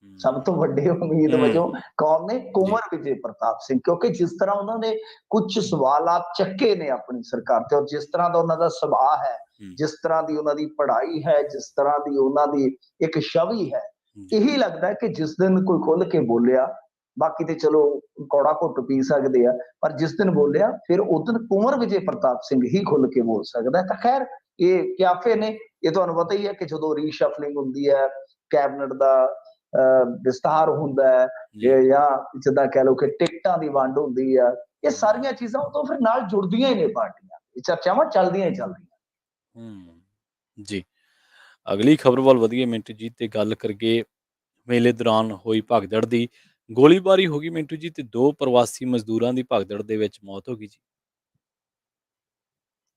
ਹੂੰ, ਸਭ ਤੋਂ ਵੱਡੇ ਉਮੀਦ ਵਜੋਂ ਹੂੰ, ਕੌਣ ਨੇ? ਜੀ। ਕੁੰਵਰ ਵਿਜੇ ਪ੍ਰਤਾਪ ਸਿੰਘ, ਕਿਉਂਕਿ ਜਿਸ ਤਰ੍ਹਾਂ ਉਹਨਾਂ ਨੇ ਕੁਝ ਸਵਾਲਾਤ ਚੱਕੇ ਨੇ ਆਪਣੀ ਸਰਕਾਰ ਤੇ, ਔਰ ਜਿਸ ਤਰ੍ਹਾਂ ਦਾ ਉਹਨਾਂ ਦਾ ਸੁਭਾਅ ਹੈ, ਹੂੰ, ਜਿਸ ਤਰ੍ਹਾਂ ਦੀ ਉਹਨਾਂ ਦੀ ਪੜ੍ਹਾਈ ਹੈ, ਜਿਸ ਤਰ੍ਹਾਂ ਦੀ ਉਹਨਾਂ ਦੀ ਇੱਕ ਛਵੀ ਹੈ, ਜੀ। ਇਹੀ ਲੱਗਦਾ ਹੈ ਕਿ ਜਿਸ ਦਿਨ ਕੋਈ ਖੁੱਲ ਕੇ ਬੋਲਿਆ, ਬਾਕੀ ਤੇ ਚਲੋ ਕੌੜਾ ਘੁੱਟ ਪੀ ਸਕਦੇ ਆ, ਪਰ ਜਿਸ ਦਿਨ ਬੋਲਿਆ ਫਿਰ ਉਦਣ ਕੁੰਵਰ ਵਿਜੇ ਪ੍ਰਤਾਪ ਸਿੰਘ ਹੀ ਖੁੱਲ ਕੇ ਬੋਲ ਸਕਦਾ ਹੈ। ਤਾਂ ਖੈਰ ਇਹ ਕਿਆਫੇ ਨੇ, ਇਹ ਤੁਹਾਨੂੰ ਪਤਾ ਹੀ ਹੈ ਕਿ ਜਦੋਂ ਰੀਸ਼ਫਲਿੰਗ ਹੁੰਦੀ ਹੈ, ਕੈਬਨਿਟ ਦਾ ਵਿਸਤਾਰ ਹੁੰਦਾ ਹੈ, ਜੀ। ਜਾਂ ਜਿੱਦਾਂ ਕਹਿ ਲਓ ਕਿ ਟਿਕਟਾਂ ਦੀ ਵੰਡ ਹੁੰਦੀ ਆ, ਇਹ ਹੂੰ, ਸਾਰੀਆਂ ਚੀਜ਼ਾਂ ਉਦੋਂ ਫਿਰ ਨਾਲ ਜੁੜਦੀਆਂ ਹੀ ਨੇ ਪਾਰਟੀਆਂ, ਇਹ ਚਰਚਾਵਾਂ ਚੱਲਦੀਆਂ ਹੀ ਚੱਲਦੀਆਂ। ਹੂੰ, ਜੀ। ਅਗਲੀ ਖਬਰ ਵੱਲ ਵਧੀਏ ਮਿੰਟੂ ਜੀ, ਤੇ ਗੱਲ ਕਰੀਏ ਮੇਲੇ ਦੌਰਾਨ ਹੋਈ ਭਗਦੜ ਦੀ। ਗੋਲੀਬਾਰੀ ਹੋ ਗਈ ਮਿੰਟੂ ਜੀ, ਤੇ 2 ਪ੍ਰਵਾਸੀ ਮਜ਼ਦੂਰਾਂ ਦੀ ਭਗਦੜ ਦੇ ਵਿੱਚ ਮੌਤ ਹੋ ਗਈ ਜੀ।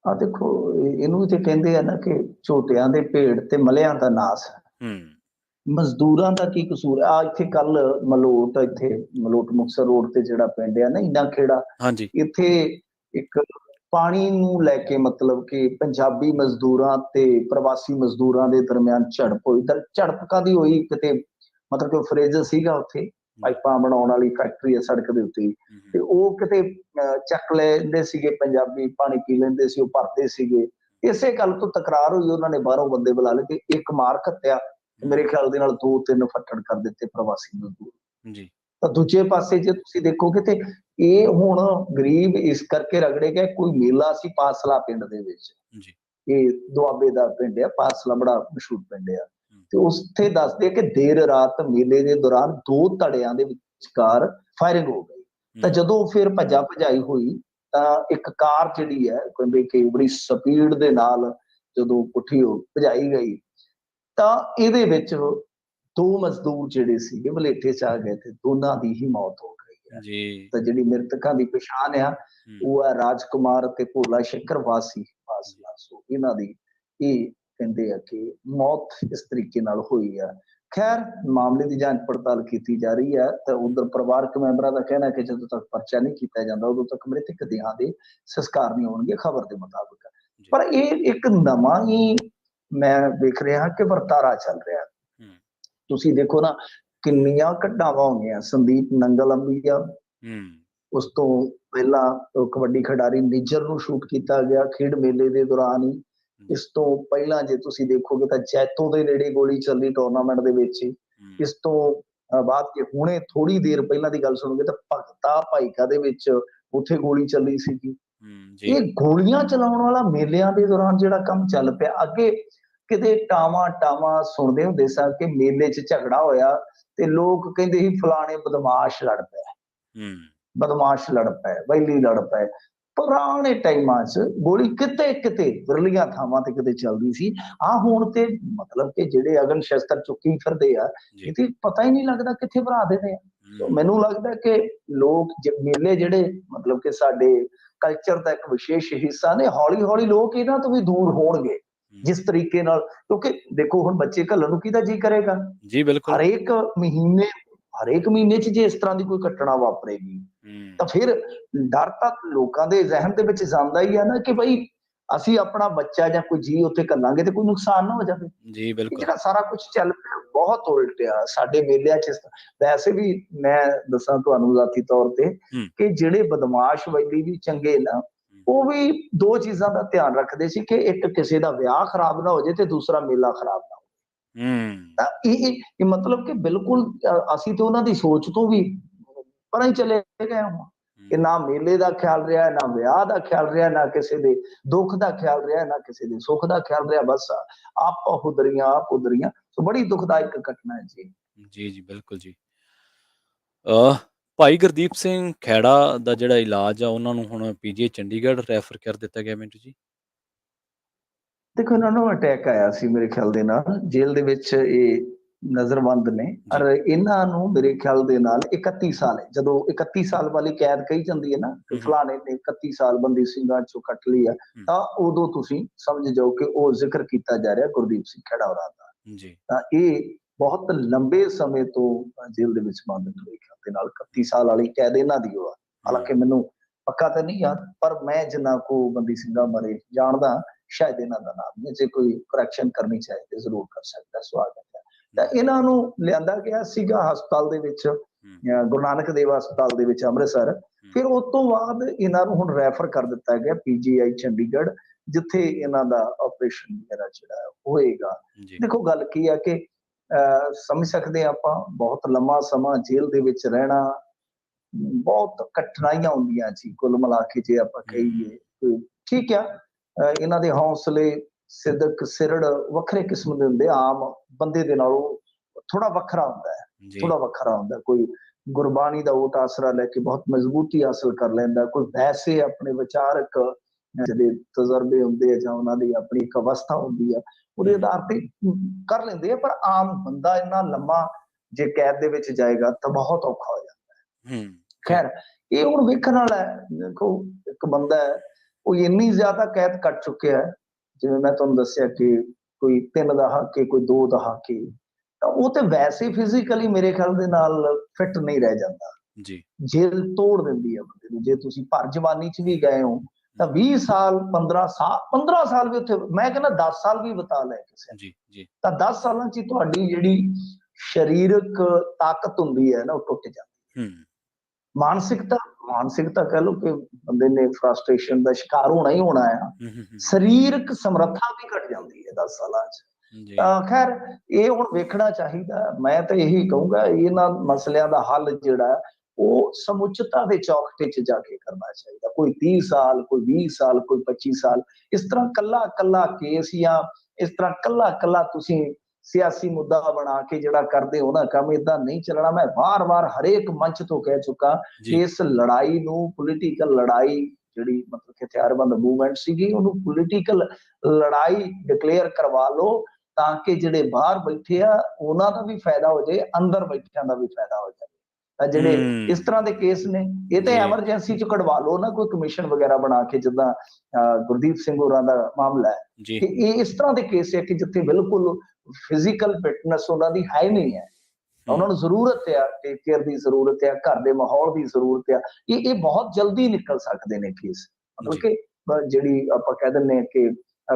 ਆ ਦੇਖੋ ਇਹਨੂੰ ਤੇ ਕਹਿੰਦੇ ਆ ਨਾ ਕਿ ਝੋਟਿਆਂ ਦੇ ਭੇਡ ਤੇ ਮਲਿਆਂ ਦਾ ਨਾਸ। ਹੂੰ, ਮਜ਼ਦੂਰਾਂ ਦਾ ਕੀ ਕਸੂਰ ਆ? ਇੱਥੇ ਕੱਲ ਮਲੋਟ, ਇੱਥੇ ਮਲੋਟ ਮੁਕਤਸਰ ਰੋਡ ਤੇ ਜਿਹੜਾ ਪਿੰਡ ਆ ਨਾ ਇੰਨਾ ਖੇੜਾ, ਹਾਂਜੀ। ਇੱਥੇ ਇੱਕ ਪਾਣੀ ਨੂੰ ਲੈ ਕੇ ਮਤਲਬ ਕਿ ਪੰਜਾਬੀ ਮਜ਼ਦੂਰਾਂ ਤੇ ਪ੍ਰਵਾਸੀ ਮਜ਼ਦੂਰਾਂ ਦੇ ਦਰਮਿਆਨ ਝੜਪ ਹੋਈ। ਤਾਂ ਝੜਪ ਕਾਹਦੀ ਹੋਈ? ਕਿਤੇ ਮਤਲਬ ਕਿ ਫਰਿੱਜ ਸੀਗਾ ਉੱਥੇ, ਜੀ। ਪਾਈਪਾਂ ਬਣਾਉਣ ਵਾਲੀ ਫੈਕਟਰੀ ਹੈ ਸੜਕ ਦੇ ਉੱਤੇ ਹੀ, ਹੂੰ, ਤੇ ਹੂੰ, ਉਹ ਕਿਤੇ ਚੱਕ ਲੈਂਦੇ ਸੀਗੇ ਪੰਜਾਬੀ, ਪਾਣੀ ਪੀ ਲੈਂਦੇ ਸੀ, ਉਹ ਭਰਦੇ ਸੀਗੇ। ਇਸੇ ਗੱਲ ਤੋਂ ਤਕਰਾਰ ਹੋਈ, ਉਹਨਾਂ ਨੇ ਬਾਹਰੋਂ ਬੰਦੇ ਬੁਲਾ ਲਏ ਤੇ ਇੱਕ ਮਾਰ ਘੱਤਿਆ, ਮੇਰੇ ਹੂੰ, ਖਿਆਲ ਦੇ ਨਾਲ 2-3 ਫੱਟੜ ਕਰ ਦਿੱਤੇ ਪ੍ਰਵਾਸੀ ਮਜ਼ਦੂਰ। ਜੀ। ਤਾਂ ਦੂਜੇ ਪਾਸੇ ਜੇ ਤੁਸੀਂ ਦੇਖੋਗੇ ਤੇ ਇਹ ਹੁਣ ਗਰੀਬ ਇਸ ਕਰਕੇ ਰਗੜੇ ਗਏ, ਕੋਈ ਮੇਲਾ ਸੀ ਪਾਸਲਾ ਪਿੰਡ ਦੇ ਵਿੱਚ, ਜੀ। ਇਹ ਦੁਆਬੇ ਦਾ ਪਿੰਡ ਆ ਪਾਸਲਾ, ਬੜਾ ਮਸ਼ਹੂਰ ਪਿੰਡ ਆ। ਹੂੰ, ਤੇ ਉੱਥੇ ਦੱਸਦੇ ਕਿ ਦੇਰ ਰਾਤ ਮੇਲੇ ਦੇ ਦੌਰਾਨ 2 ਧੜਿਆਂ ਦੇ ਵਿਚਕਾਰ ਫਾਇਰਿੰਗ ਹੋ ਗਈ। ਤਾਂ ਹੂੰ, ਜਦੋਂ ਫਿਰ ਭੱਜਾ ਭਜਾਈ ਹੋਈ, ਤਾਂ ਇੱਕ ਕਾਰ ਜਿਹੜੀ ਹੈ ਕਹਿੰਦੇ ਕਿ ਬੜੀ ਸਪੀਡ ਦੇ ਨਾਲ ਜਦੋਂ ਪੁੱਠੀ ਹੋ ਭਜਾਈ ਗਈ, ਤਾਂ ਇਹਦੇ ਵਿੱਚ 2 ਮਜ਼ਦੂਰ ਜਿਹੜੇ ਸੀਗੇ ਮਲੇਠੇ 'ਚ ਆ ਗਏ ਤੇ ਦੋਨਾਂ ਦੀ ਹੀ ਮੌਤ ਹੋ ਗਈ ਹੈ। ਜੀ। ਤਾਂ ਜਿਹੜੀ ਮ੍ਰਿਤਕਾਂ ਦੀ ਪਛਾਣ ਆ, ਹੂੰ, ਉਹ ਹੈ ਰਾਜਕੁਮਾਰ ਅਤੇ ਭੋਲਾ ਸ਼ੰਕਰ ਵਾਸੀ ਜੀ। ਫਾਸਲਾ। ਸੋ ਇਹਨਾਂ ਦੀ ਇਹ ਕਹਿੰਦੇ ਆ ਕਿ ਮੌਤ ਇਸ ਤਰੀਕੇ ਨਾਲ ਹੋਈ ਆ। ਖੈਰ ਮਾਮਲੇ ਦੀ ਜਾਂਚ ਪੜਤਾਲ ਕੀਤੀ ਜਾ ਰਹੀ ਹੈ ਤੇ ਉਧਰ ਪਰਿਵਾਰਕ ਮੈਂਬਰਾਂ ਦਾ ਕਹਿਣਾ ਹੈ ਕਿ ਜਦੋਂ ਤੱਕ ਪਰਚਾ ਨਹੀਂ ਕੀਤਾ ਜਾਂਦਾ ਉਦੋਂ ਤੱਕ ਮ੍ਰਿਤਕ ਦੇਹਾਂ ਦੇ ਸੰਸਕਾਰ ਨਹੀਂ ਹੋਣਗੇ, ਖਬਰ ਦੇ ਮੁਤਾਬਕ। ਪਰ ਇਹ ਇੱਕ ਨਵਾਂ ਹੀ ਮੈਂ ਵੇਖ ਰਿਹਾ ਕਿ ਵਰਤਾਰਾ ਚੱਲ ਰਿਹਾ। ਤੁਸੀਂ ਦੇਖੋ ਨਾ, ਕਿੰਨੀਆਂ ਘਟਨਾਵਾਂ ਹੋਈਆਂ। ਸੰਦੀਪ ਨੰਗਲ ਅੰਬੀਆ, ਉਸ ਤੋਂ ਪਹਿਲਾਂ ਕਬੱਡੀ ਖਿਡਾਰੀ ਨਿੱਜਰ ਨੂੰ ਸ਼ੂਟ ਕੀਤਾ ਗਿਆ ਖੇਡ ਮੇਲੇ ਦੇ ਦੌਰਾਨ ਹੀ। ਇਸ ਤੋਂ ਪਹਿਲਾਂ ਜੇ ਤੁਸੀਂ ਦੇਖੋਗੇ ਤਾਂ ਜੈਤੋ ਦੇ ਨੇੜੇ ਗੋਲੀ ਚੱਲੀ ਟੂਰਨਾਮੈਂਟ ਦੇ ਵਿੱਚ ਹੀ। ਇਸ ਤੋਂ ਬਾਅਦ ਕਿ ਹੁਣੇ ਥੋੜੀ ਦੇਰ ਪਹਿਲਾਂ ਦੀ ਗੱਲ ਸੁਣੋਗੇ ਤਾਂ ਭਗਤਾ ਭਾਈਕਾ ਦੇ ਵਿੱਚ ਉੱਥੇ ਗੋਲੀ ਚੱਲੀ ਸੀਗੀ। ਇਹ ਗੋਲੀਆਂ ਚਲਾਉਣ ਵਾਲਾ ਮੇਲਿਆਂ ਦੇ ਦੌਰਾਨ ਜਿਹੜਾ ਕੰਮ ਚੱਲ ਪਿਆ, ਅੱਗੇ ਕਿਤੇ ਟਾਵਾਂ ਸੁਣਦੇ ਹੁੰਦੇ ਸਾਂ ਕਿ ਮੇਲੇ 'ਚ ਝਗੜਾ ਹੋਇਆ ਤੇ ਲੋਕ ਕਹਿੰਦੇ ਸੀ ਫਲਾਣੇ ਬਦਮਾਸ਼ ਲੜ ਪਿਆ, ਬਦਮਾਸ਼ ਲੜ ਪਏ, ਵੈਲੀ ਲੜ ਪਏ। ਪੁਰਾਣੇ ਟਾਈਮਾਂ 'ਚ ਗੋਲੀ ਕਿਤੇ ਵਿਰਲੀਆਂ ਥਾਵਾਂ ਤੇ ਕਿਤੇ ਚੱਲਦੀ ਸੀ। ਹੁਣ ਤੇ ਮਤਲਬ ਕਿ ਜਿਹੜੇ ਅਗਨ ਸ਼ਸਤਰ ਚੁੱਕੀ ਫਿਰਦੇ ਆ, ਇਹਦੇ ਪਤਾ ਹੀ ਨਹੀਂ ਲੱਗਦਾ ਕਿੱਥੇ ਭਰਾ ਦੇਣੇ ਆ। ਮੈਨੂੰ ਲੱਗਦਾ ਕਿ ਲੋਕ ਮੇਲੇ ਜਿਹੜੇ ਮਤਲਬ ਕਿ ਸਾਡੇ ਕਲਚਰ ਦਾ ਇੱਕ ਵਿਸ਼ੇਸ਼ ਹਿੱਸਾ ਨੇ, ਹੌਲੀ ਲੋਕ ਇਹਨਾਂ ਤੋਂ ਵੀ ਦੂਰ ਹੋਣਗੇ ਜਿਸ ਤਰੀਕੇ ਨਾਲ। ਕਿਉਂਕਿ ਦੇਖੋ ਹੁਣ ਬੱਚੇ ਘੱਲਣ ਨੂੰ ਕਿਹਦਾ ਜੀ ਕਰੇਗਾ? ਜੀ ਬਿਲਕੁਲ। ਹਰੇਕ ਮਹੀਨੇ 'ਚ ਜੇ ਇਸ ਤਰ੍ਹਾਂ ਦੀ ਕੋਈ ਘਟਨਾ ਵਾਪਰੇਗੀ ਤਾਂ ਫਿਰ ਡਰ ਤਾਂ ਲੋਕਾਂ ਦੇ ਜ਼ਿਹਨ ਦੇ ਵਿੱਚ ਜਾਂਦਾ ਹੀ ਆ ਨਾ ਕਿ ਬਈ ਅਸੀਂ ਆਪਣਾ ਬੱਚਾ ਜਾਂ ਕੋਈ ਜੀ ਉੱਥੇ ਘੱਲਾਂਗੇ ਤੇ ਕੋਈ ਨੁਕਸਾਨ ਨਾ ਹੋ ਜਾਵੇ। ਜੀ ਬਿਲਕੁਲ। ਜਿਹੜਾ ਸਾਰਾ ਕੁਝ ਚੱਲ ਪਿਆ ਬਹੁਤ ਉਲਟਿਆ ਸਾਡੇ ਮੇਲਿਆਂ 'ਚ। ਵੈਸੇ ਵੀ ਮੈਂ ਦੱਸਾਂ ਤੁਹਾਨੂੰ ਜ਼ਾਤੀ ਤੌਰ ਤੇ ਕਿ ਜਿਹੜੇ ਬਦਮਾਸ਼ ਵੈਲੀ ਵੀ ਚੰਗੇ ਨਾ, ਉਹ ਵੀ ਦੋ ਚੀਜ਼ਾਂ ਦਾ ਧਿਆਨ ਰੱਖਦੇ ਸੀ ਕਿ ਇੱਕ ਕਿਸੇ ਦਾ ਵਿਆਹ ਖਰਾਬ ਨਾ ਹੋ ਜਾਏ ਤੇ ਦੂਸਰਾ ਮੇਲਾ ਖਰਾਬ ਨਾ ਹੋ। ਤਾਂ ਇਹ ਮਤਲਬ ਕਿ ਬਿਲਕੁਲ ਅਸੀਂ ਤੇ ਉਹਨਾਂ ਦੀ ਸੋਚ ਤੋਂ ਵੀ ਪਰਾਂ ਹੀ ਚਲੇ ਗਏ ਹਾਂ ਕਿ ਨਾ ਮੇਲੇ ਦਾ ਖਿਆਲ ਰਿਹਾ, ਨਾ ਵਿਆਹ ਦਾ ਖਿਆਲ ਰਿਹਾ, ਨਾ ਕਿਸੇ ਦੇ ਦੁੱਖ ਦਾ ਖਿਆਲ ਰਿਹਾ, ਨਾ ਕਿਸੇ ਦੇ ਸੁੱਖ ਦਾ ਖਿਆਲ ਰਿਹਾ। ਬਸ ਆਪ ਉਧਰੀਆਂ। ਸੋ ਬੜੀ ਦੁਖਦਾਇਕ ਘਟਨਾ ਹੈ ਜੀ। ਜੀ ਬਿਲਕੁਲ ਜੀ। ਭਾਈ ਗੁਰਦੀਪ ਸਿੰਘ ਖੈੜਾ ਦਾ ਜਿਹੜਾ ਇਲਾਜ ਆ ਉਹਨਾਂ ਨੂੰ ਹੁਣ ਪੀਜੀਆਈ ਚੰਡੀਗੜ੍ਹ ਰੈਫਰ ਕਰ ਦਿੱਤਾ ਗਿਆ ਮਿੰਟੂ ਜੀ। ਦੇਖੋ, ਇਹਨਾਂ ਨੂੰ ਅਟੈਕ ਆਇਆ ਸੀ ਮੇਰੇ ਖਿਆਲ ਦੇ ਨਾਲ। ਜੇਲ੍ਹ ਦੇ ਵਿੱਚ ਇਹ ਨਜ਼ਰਬੰਦ ਨੇ ਔਰ ਇਹਨਾਂ ਨੂੰ ਮੇਰੇ ਖਿਆਲ ਦੇ ਨਾਲ 31 ਸਾਲ ਹੈ। ਜਦੋਂ 31 ਸਾਲ ਵਾਲੀ ਕੈਦ ਕਹੀ ਜਾਂਦੀ ਹੈ ਨਾ ਕਿ ਫਲਾਣੇ ਨੇ 31 ਸਾਲ ਬੰਦੀ ਸਿੰਘਾਂ ਚੋਂ ਕੱਟ ਲਈ ਆ, ਤਾਂ ਉਦੋਂ ਤੁਸੀਂ ਸਮਝ ਜਾਓ ਕਿ ਉਹ ਜ਼ਿਕਰ ਕੀਤਾ ਜਾ ਰਿਹਾ ਗੁਰਦੀਪ ਸਿੰਘ ਖੈੜਾ ਹੋਰਾਂ ਦਾ। ਤਾਂ ਇਹ ਬਹੁਤ ਲੰਬੇ ਸਮੇਂ ਤੋਂ ਜੇਲ੍ਹ ਦੇ ਵਿੱਚ ਬੰਦ ਮੇਰੇ ਖਿਆਲ ਦੇ ਨਾਲ 31 ਸਾਲ ਵਾਲੀ ਕੈਦ ਇਹਨਾਂ ਦੀ ਹੋਆ। ਹਾਲਾਂਕਿ ਮੈਨੂੰ ਪੱਕਾ ਤਾਂ ਨਹੀਂ ਯਾਦ, ਪਰ ਮੈਂ ਜਿੰਨਾ ਕੋ ਬੰਦੀ ਸਿੰਘਾਂ ਬਾਰੇ ਜਾਣਦਾ ਸ਼ਾਇਦ ਇਹਨਾਂ ਦਾ ਨਾਮ ਨਹੀਂ। ਜੇ ਕੋਈ ਕਰੈਕਸ਼ਨ ਕਰਨੀ ਚਾਹੇ ਤੇ ਜ਼ਰੂਰ ਕਰ ਸਕਦਾ, ਸਵਾਗਤ ਹੈ। ਤਾਂ ਇਹਨਾਂ ਨੂੰ ਲਿਆਂਦਾ ਗਿਆ ਸੀਗਾ ਹਸਪਤਾਲ ਦੇ ਵਿੱਚ, ਗੁਰੂ ਨਾਨਕ ਦੇਵ ਹਸਪਤਾਲ ਦੇ ਵਿੱਚ ਅੰਮ੍ਰਿਤਸਰ। ਫਿਰ ਉਸ ਤੋਂ ਬਾਅਦ ਇਹਨਾਂ ਨੂੰ ਹੁਣ ਰੈਫਰ ਕਰ ਦਿੱਤਾ ਗਿਆ ਪੀਜੀਆਈ ਚੰਡੀਗੜ੍ਹ, ਜਿੱਥੇ ਇਹਨਾਂ ਦਾ ਆਪਰੇਸ਼ਨ ਵਗੈਰਾ ਜਿਹੜਾ ਹੋਏਗਾ। ਦੇਖੋ ਗੱਲ ਕੀ ਹੈ ਕਿ ਸਮਝ ਸਕਦੇ ਹਾਂ ਆਪਾਂ, ਬਹੁਤ ਲੰਮਾ ਸਮਾਂ ਜੇਲ੍ਹ ਦੇ ਵਿੱਚ ਰਹਿਣਾ, ਬਹੁਤ ਕਠਿਨਾਈਆਂ ਹੁੰਦੀਆਂ ਜੀ ਕੁੱਲ ਮਿਲਾ ਕੇ ਜੇ ਆਪਾਂ ਕਹੀਏ। ਠੀਕ ਆ, ਇਹਨਾਂ ਦੇ ਹੌਸਲੇ ਸਿੱਧਕ ਸਿਰੜ ਵੱਖਰੇ ਕਿਸਮ ਦੇ ਹੁੰਦੇ, ਆਮ ਬੰਦੇ ਦੇ ਨਾਲੋਂ ਥੋੜਾ ਵੱਖਰਾ ਹੁੰਦਾ। ਕੋਈ ਗੁਰਬਾਣੀ ਦਾ ਓਟ ਆਸਰਾ ਲੈ ਕੇ ਬਹੁਤ ਮਜ਼ਬੂਤੀ ਹਾਸਲ ਕਰ ਲੈਂਦਾ, ਕੋਈ ਵੈਸੇ ਆਪਣੇ ਵਿਚਾਰਕ ਜਿਹੜੇ ਤਜਰਬੇ ਹੁੰਦੇ ਆ ਜਾਂ ਉਹਨਾਂ ਦੀ ਆਪਣੀ ਇੱਕ ਅਵਸਥਾ ਹੁੰਦੀ ਆ ਉਹਦੇ ਆਧਾਰ ਤੇ ਕਰ ਲੈਂਦੇ ਆ। ਪਰ ਆਮ ਬੰਦਾ ਇੰਨਾ ਲੰਮਾ ਜੇ ਕੈਦ ਦੇ ਵਿੱਚ ਜਾਏਗਾ ਤਾਂ ਬਹੁਤ ਔਖਾ ਹੋ ਜਾਂਦਾ। ਖੈਰ ਇਹ ਹੁਣ ਵੇਖਣ ਵਾਲਾ ਹੈ। ਦੇਖੋ, ਇੱਕ ਬੰਦਾ ਹੈ ਉਹ ਇੰਨੀ ਜ਼ਿਆਦਾ ਕੈਦ ਕੱਟ ਚੁੱਕਿਆ ਹੈ, ਜਿਵੇਂ ਮੈਂ ਤੁਹਾਨੂੰ ਦੱਸਿਆ ਕਿ ਕੋਈ 3 ਦਹਾਕੇ, ਕੋਈ 2 ਦਹਾਕੇ, ਤਾਂ ਉਹ ਤੇ ਵੈਸੇ ਫਿਜ਼ੀਕਲੀ ਮੇਰੇ ਖਿਆਲ ਦੇ ਨਾਲ ਫਿੱਟ ਨਹੀਂ ਰਹਿ ਜਾਂਦਾ। ਜੇਲ੍ਹ ਤੋੜ ਦਿੰਦੀ ਹੈ ਬੰਦੇ ਨੂੰ। ਜੇ ਤੁਸੀਂ ਭਰ ਜਵਾਨੀ 'ਚ ਵੀ ਗਏ ਹੋ ਤਾਂ 20 ਸਾਲ 15 ਸਾਲ ਵੀ ਉੱਥੇ, ਮੈਂ ਕਹਿੰਦਾ 10 ਸਾਲ ਵੀ ਬਿਤਾ ਲੈ ਕਿਸੇ, ਤਾਂ 10 ਸਾਲਾਂ 'ਚ ਤੁਹਾਡੀ ਜਿਹੜੀ ਸਰੀਰਕ ਤਾਕਤ ਹੁੰਦੀ ਹੈ ਨਾ ਉਹ ਟੁੱਟ ਜਾਂਦੀ। ਮਾਨਸਿਕਤਾ ਕਹਿ ਲਓ ਕਿ ਬੰਦੇ ਨੇ ਫਰਸਟ੍ਰੇਸ਼ਨ ਦਾ ਸ਼ਿਕਾਰ ਹੋਣਾ ਹੀ ਹੋਣਾ ਆ। ਸਰੀਰਕ ਸਮਰੱਥਾ ਵੀ ਘਟ ਜਾਂਦੀ ਹੈ 10 ਸਾਲਾਂ 'ਚ। ਖੈਰ ਇਹ ਹੁਣ ਵੇਖਣਾ ਚਾਹੀਦਾ। ਮੈਂ ਤਾਂ ਇਹੀ ਕਹੂੰਗਾ ਇਹਨਾਂ ਮਸਲਿਆਂ ਦਾ ਹੱਲ ਜਿਹੜਾ ਉਹ ਸਮੁੱਚਤਾ ਦੇ ਚੌਖਟੇ 'ਚ ਜਾ ਕੇ ਕਰਨਾ ਚਾਹੀਦਾ। ਕੋਈ 30 ਸਾਲ, ਕੋਈ 20 ਸਾਲ, ਕੋਈ 25 ਸਾਲ, ਇਸ ਤਰ੍ਹਾਂ ਕੱਲਾ ਕੇਸ ਜਾਂ ਇਸ ਤਰ੍ਹਾਂ ਕੱਲਾ ਤੁਸੀਂ ਸਿਆਸੀ ਮੁੱਦਾ ਬਣਾ ਕੇ ਜਿਹੜਾ ਕਰਦੇ ਹੋ ਨਾ ਕੰਮ, ਏਦਾਂ ਨਹੀਂ ਚੱਲਣਾ। ਮੈਂ ਵਾਰ-ਵਾਰ ਹਰੇਕ ਮੰਚ ਤੋਂ ਕਹਿ ਚੁੱਕਾ ਕਿ ਇਸ ਲੜਾਈ ਨੂੰ, ਪੋਲੀਟੀਕਲ ਲੜਾਈ ਜਿਹੜੀ ਮਤਲਬ ਕਿ ਹਥਿਆਰਬੰਦ ਮੂਵਮੈਂਟ ਸੀਗੀ, ਉਹਨੂੰ ਪੋਲੀਟੀਕਲ ਲੜਾਈ ਡਿਕਲੇਅਰ ਕਰਵਾ ਲਓ ਤਾਂ ਕਿ ਜਿਹੜੇ ਬਾਹਰ ਬੈਠੇ ਆ ਉਹਨਾਂ ਦਾ ਵੀ ਫਾਇਦਾ ਹੋ ਜਾਏ, ਅੰਦਰ ਬੈਠਿਆਂ ਦਾ ਵੀ ਫਾਇਦਾ ਹੋ ਜਾਏ। ਤਾਂ ਜਿਹੜੇ ਇਸ ਤਰ੍ਹਾਂ ਦੇ ਕੇਸ ਨੇ ਇਹ ਤੇ ਐਮਰਜੈਂਸੀ 'ਚ ਕਢਵਾ ਲਓ ਨਾ, ਕੋਈ ਕਮਿਸ਼ਨ ਵਗੈਰਾ ਬਣਾ ਕੇ, ਜਿੱਦਾਂ ਗੁਰਦੀਪ ਸਿੰਘ ਹੋਰਾਂ ਦਾ ਮਾਮਲਾ ਹੈ। ਇਹ ਇਸ ਤਰ੍ਹਾਂ ਦੇ ਕੇਸ ਹੈ ਕਿ ਜਿੱਥੇ ਬਿਲਕੁਲ ਫਿਜ਼ੀਕਲ ਫਿਟਨੈਸ ਉਹਨਾਂ ਦੀ ਹੈ ਨਹੀਂ ਹੈ, ਉਹਨਾਂ ਨੂੰ ਜ਼ਰੂਰਤ ਆ ਟੇਕ ਕੇਅਰ ਦੀ, ਜ਼ਰੂਰਤ ਆ ਘਰ ਦੇ ਮਾਹੌਲ ਦੀ, ਜ਼ਰੂਰਤ ਆ ਇਹ ਬਹੁਤ ਜਲਦੀ ਨਿਕਲ ਸਕਦੇ ਨੇ ਕੇਸ। ਮਤਲਬ ਕਿ ਜਿਹੜੀ ਆਪਾਂ ਕਹਿ ਦਿੰਦੇ ਹਾਂ ਕਿ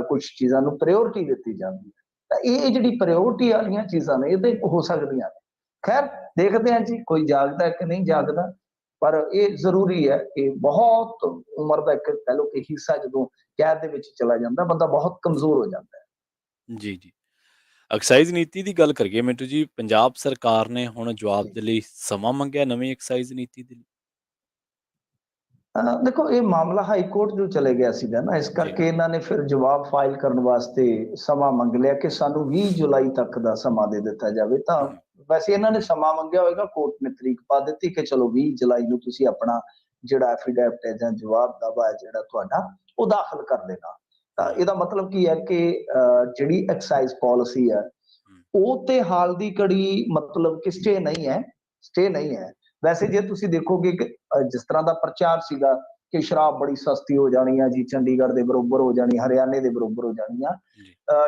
ਕੁਝ ਚੀਜ਼ਾਂ ਨੂੰ ਪ੍ਰਾਇੋਰਟੀ ਦਿੱਤੀ ਜਾਂਦੀ ਹੈ, ਤਾਂ ਇਹ ਜਿਹੜੀ ਪ੍ਰਾਇੋਰਟੀ ਵਾਲੀਆਂ ਚੀਜ਼ਾਂ ਨੇ ਇਹ ਤੇ ਹੋ ਸਕਦੀਆਂ ਨੇ। ਖੈਰ ਦੇਖਦੇ ਹਾਂ ਜੀ ਕੋਈ ਜਾਗਦਾ ਕਿ ਨਹੀਂ ਜਾਗਦਾ, ਪਰ ਇਹ ਜ਼ਰੂਰੀ ਹੈ ਕਿ ਬਹੁਤ ਉਮਰ ਦਾ ਇੱਕ ਕਹਿ ਲਓ ਕਿ ਹਿੱਸਾ ਜਦੋਂ ਕੈਦ ਦੇ ਵਿੱਚ ਚਲਾ ਜਾਂਦਾ ਬੰਦਾ ਬਹੁਤ ਕਮਜ਼ੋਰ ਹੋ ਜਾਂਦਾ ਹੈ। ਜੀ ਜੀ, ਐਕਸਾਈਜ਼ ਨੀਤੀ ਦੀ ਗੱਲ ਕਰੀਏ ਮਿੰਟੂ ਜੀ, ਪੰਜਾਬ ਸਰਕਾਰ ਨੇ ਹੁਣ ਜਵਾਬ ਦੇ ਲਈ ਸਮਾਂ ਮੰਗਿਆ ਨਵੀਂ ਐਕਸਾਈਜ਼ ਨੀਤੀ ਦੇ ਲਈ। ਦੇਖੋ ਇਹ ਮਾਮਲਾ ਹਾਈ ਕੋਰਟ ਜੋ ਚਲੇ ਗਿਆ ਸੀਗਾ ਨਾ, ਇਸ ਕਰਕੇ ਇਹਨਾਂ ਨੇ ਫਿਰ ਜਵਾਬ ਫਾਈਲ ਕਰਨ ਵਾਸਤੇ ਸਮਾਂ ਮੰਗ ਲਿਆ ਕਿ ਸਾਨੂੰ 20 ਜੁਲਾਈ ਤੱਕ ਦਾ ਸਮਾਂ ਦੇ ਦਿੱਤਾ ਜਾਵੇ। ਤਾਂ ਵੈਸੇ ਇਹਨਾਂ ਨੇ ਸਮਾਂ ਮੰਗਿਆ ਹੋਵੇਗਾ, ਕੋਰਟ ਨੇ ਤਰੀਕ ਪਾ ਦਿੱਤੀ ਕਿ ਚਲੋ 20 ਜੁਲਾਈ ਨੂੰ ਤੁਸੀਂ ਆਪਣਾ ਜਿਹੜਾ ਐਫੀਡੈਵਿਟ ਹੈ ਜਾਂ ਜਵਾਬ ਦਾਵਾ ਹੈ ਜਿਹੜਾ ਤੁਹਾਡਾ ਉਹ ਦਾਖਲ ਕਰ ਦੇਣਾ। ਤਾਂ ਇਹਦਾ ਮਤਲਬ ਕੀ ਹੈ ਕਿ ਜਿਹੜੀ ਐਕਸਾਈਜ਼ ਪਾਲਿਸੀ ਹੈ ਉਹ ਤੇ ਹਾਲ ਦੀ ਘੜੀ ਮਤਲਬ ਕਿ ਸਟੇ ਨਹੀਂ ਹੈ। ਵੈਸੇ ਜੇ ਤੁਸੀਂ ਦੇਖੋਗੇ ਕਿ ਜਿਸ ਤਰ੍ਹਾਂ ਦਾ ਪ੍ਰਚਾਰ ਸੀਗਾ ਕਿ ਸ਼ਰਾਬ ਬੜੀ ਸਸਤੀ ਹੋ ਜਾਣੀ ਆ ਜੀ, ਚੰਡੀਗੜ੍ਹ ਦੇ ਬਰੋਬਰ ਹੋ ਜਾਣੀ, ਹਰਿਆਣੇ ਦੇ ਬਰੋਬਰ ਹੋ ਜਾਣੀ ਆ,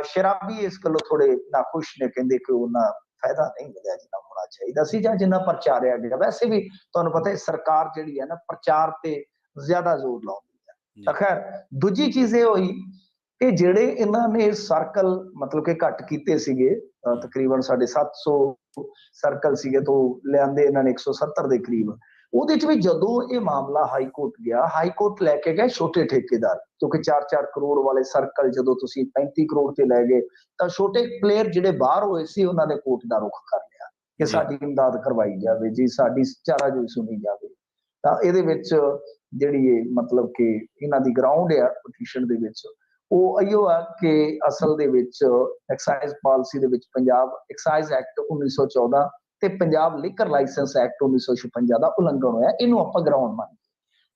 ਸ਼ਰਾਬੀ ਇਸ ਗੱਲੋਂ ਥੋੜੇ ਨਾਖੁਸ਼ ਨੇ, ਕਹਿੰਦੇ ਕਿ ਉਹਨਾਂ ਫਾਇਦਾ ਨਹੀਂ ਮਿਲਿਆ ਜਿੰਨਾ ਹੋਣਾ ਚਾਹੀਦਾ ਸੀ ਜਾਂ ਜਿੰਨਾ ਪ੍ਰਚਾਰਿਆ ਗਿਆ। ਵੈਸੇ ਵੀ ਤੁਹਾਨੂੰ ਪਤਾ ਹੈ ਸਰਕਾਰ ਜਿਹੜੀ ਹੈ ਨਾ ਪ੍ਰਚਾਰ ਤੇ ਜ਼ਿਆਦਾ ਜ਼ੋਰ ਲਾਉਂਦੀ ਹੈ। ਤਾਂ ਖੈਰ ਦੂਜੀ ਚੀਜ਼ ਇਹ ਹੋਈ ਕਿ ਜਿਹੜੇ ਇਹਨਾਂ ਨੇ ਸਰਕਲ ਮਤਲਬ ਕਿ ਘੱਟ ਕੀਤੇ ਸੀਗੇ, ਤਕਰੀਬਨ 750 ਸਰਕਲ ਸੀਗੇ ਤੋਂ ਲਿਆਂਦੇ ਇਹਨਾਂ ਨੇ 170 ਦੇ ਕਰੀਬ। ਉਹਦੇ ਚ ਵੀ ਜਦੋਂ ਇਹ ਮਾਮਲਾ ਹਾਈ ਕੋਰਟ ਗਿਆ, ਹਾਈ ਕੋਰਟ ਲੈ ਕੇ ਗਏ ਛੋਟੇ ਠੇਕੇਦਾਰ, ਕਿਉਂਕਿ 4-4 ਕਰੋੜ ਵਾਲੇ ਸਰਕਲ ਜਦੋਂ ਤੁਸੀਂ 35 ਕਰੋੜ ਤੇ ਲੈ ਗਏ ਤਾਂ ਛੋਟੇ ਪਲੇਅਰ ਜਿਹੜੇ ਬਾਹਰ ਹੋਏ ਸੀ ਉਹਨਾਂ ਨੇ ਕੋਰਟ ਦਾ ਰੁਖ ਕਰ ਲਿਆ ਕਿ ਸਾਡੀ ਇਮਦਾਦ ਕਰਵਾਈ ਜਾਵੇ ਜੀ, ਸਾਡੀ ਚਾਰਾਜੋਈ ਸੁਣੀ ਜਾਵੇ। ਤਾਂ ਇਹਦੇ ਵਿੱਚ ਜਿਹੜੀ ਇਹ ਮਤਲਬ ਕਿ ਇਹਨਾਂ ਦੀ ਗਰਾਊਂਡ ਆ ਪਟੀਸ਼ਨ ਦੇ ਵਿੱਚ ਉਹ ਇਹੋ ਆ ਕਿ ਅਸਲ ਦੇ ਵਿੱਚ ਐਕਸਾਈਜ਼ ਪਾਲਿਸੀ ਦੇ ਵਿੱਚ ਪੰਜਾਬ ਐਕਸਾਈਜ਼ ਐਕਟ 1914 ਤੇ ਪੰਜਾਬ ਲਿਕਰ ਲਾਇਸੈਂਸ ਐਕਟ 1956 ਦਾ ਉਲੰਘਣ ਹੋਇਆ, ਇਹਨੂੰ ਆਪਾਂ ਗਰਾਊਂਡ ਮੰਨਦੇ।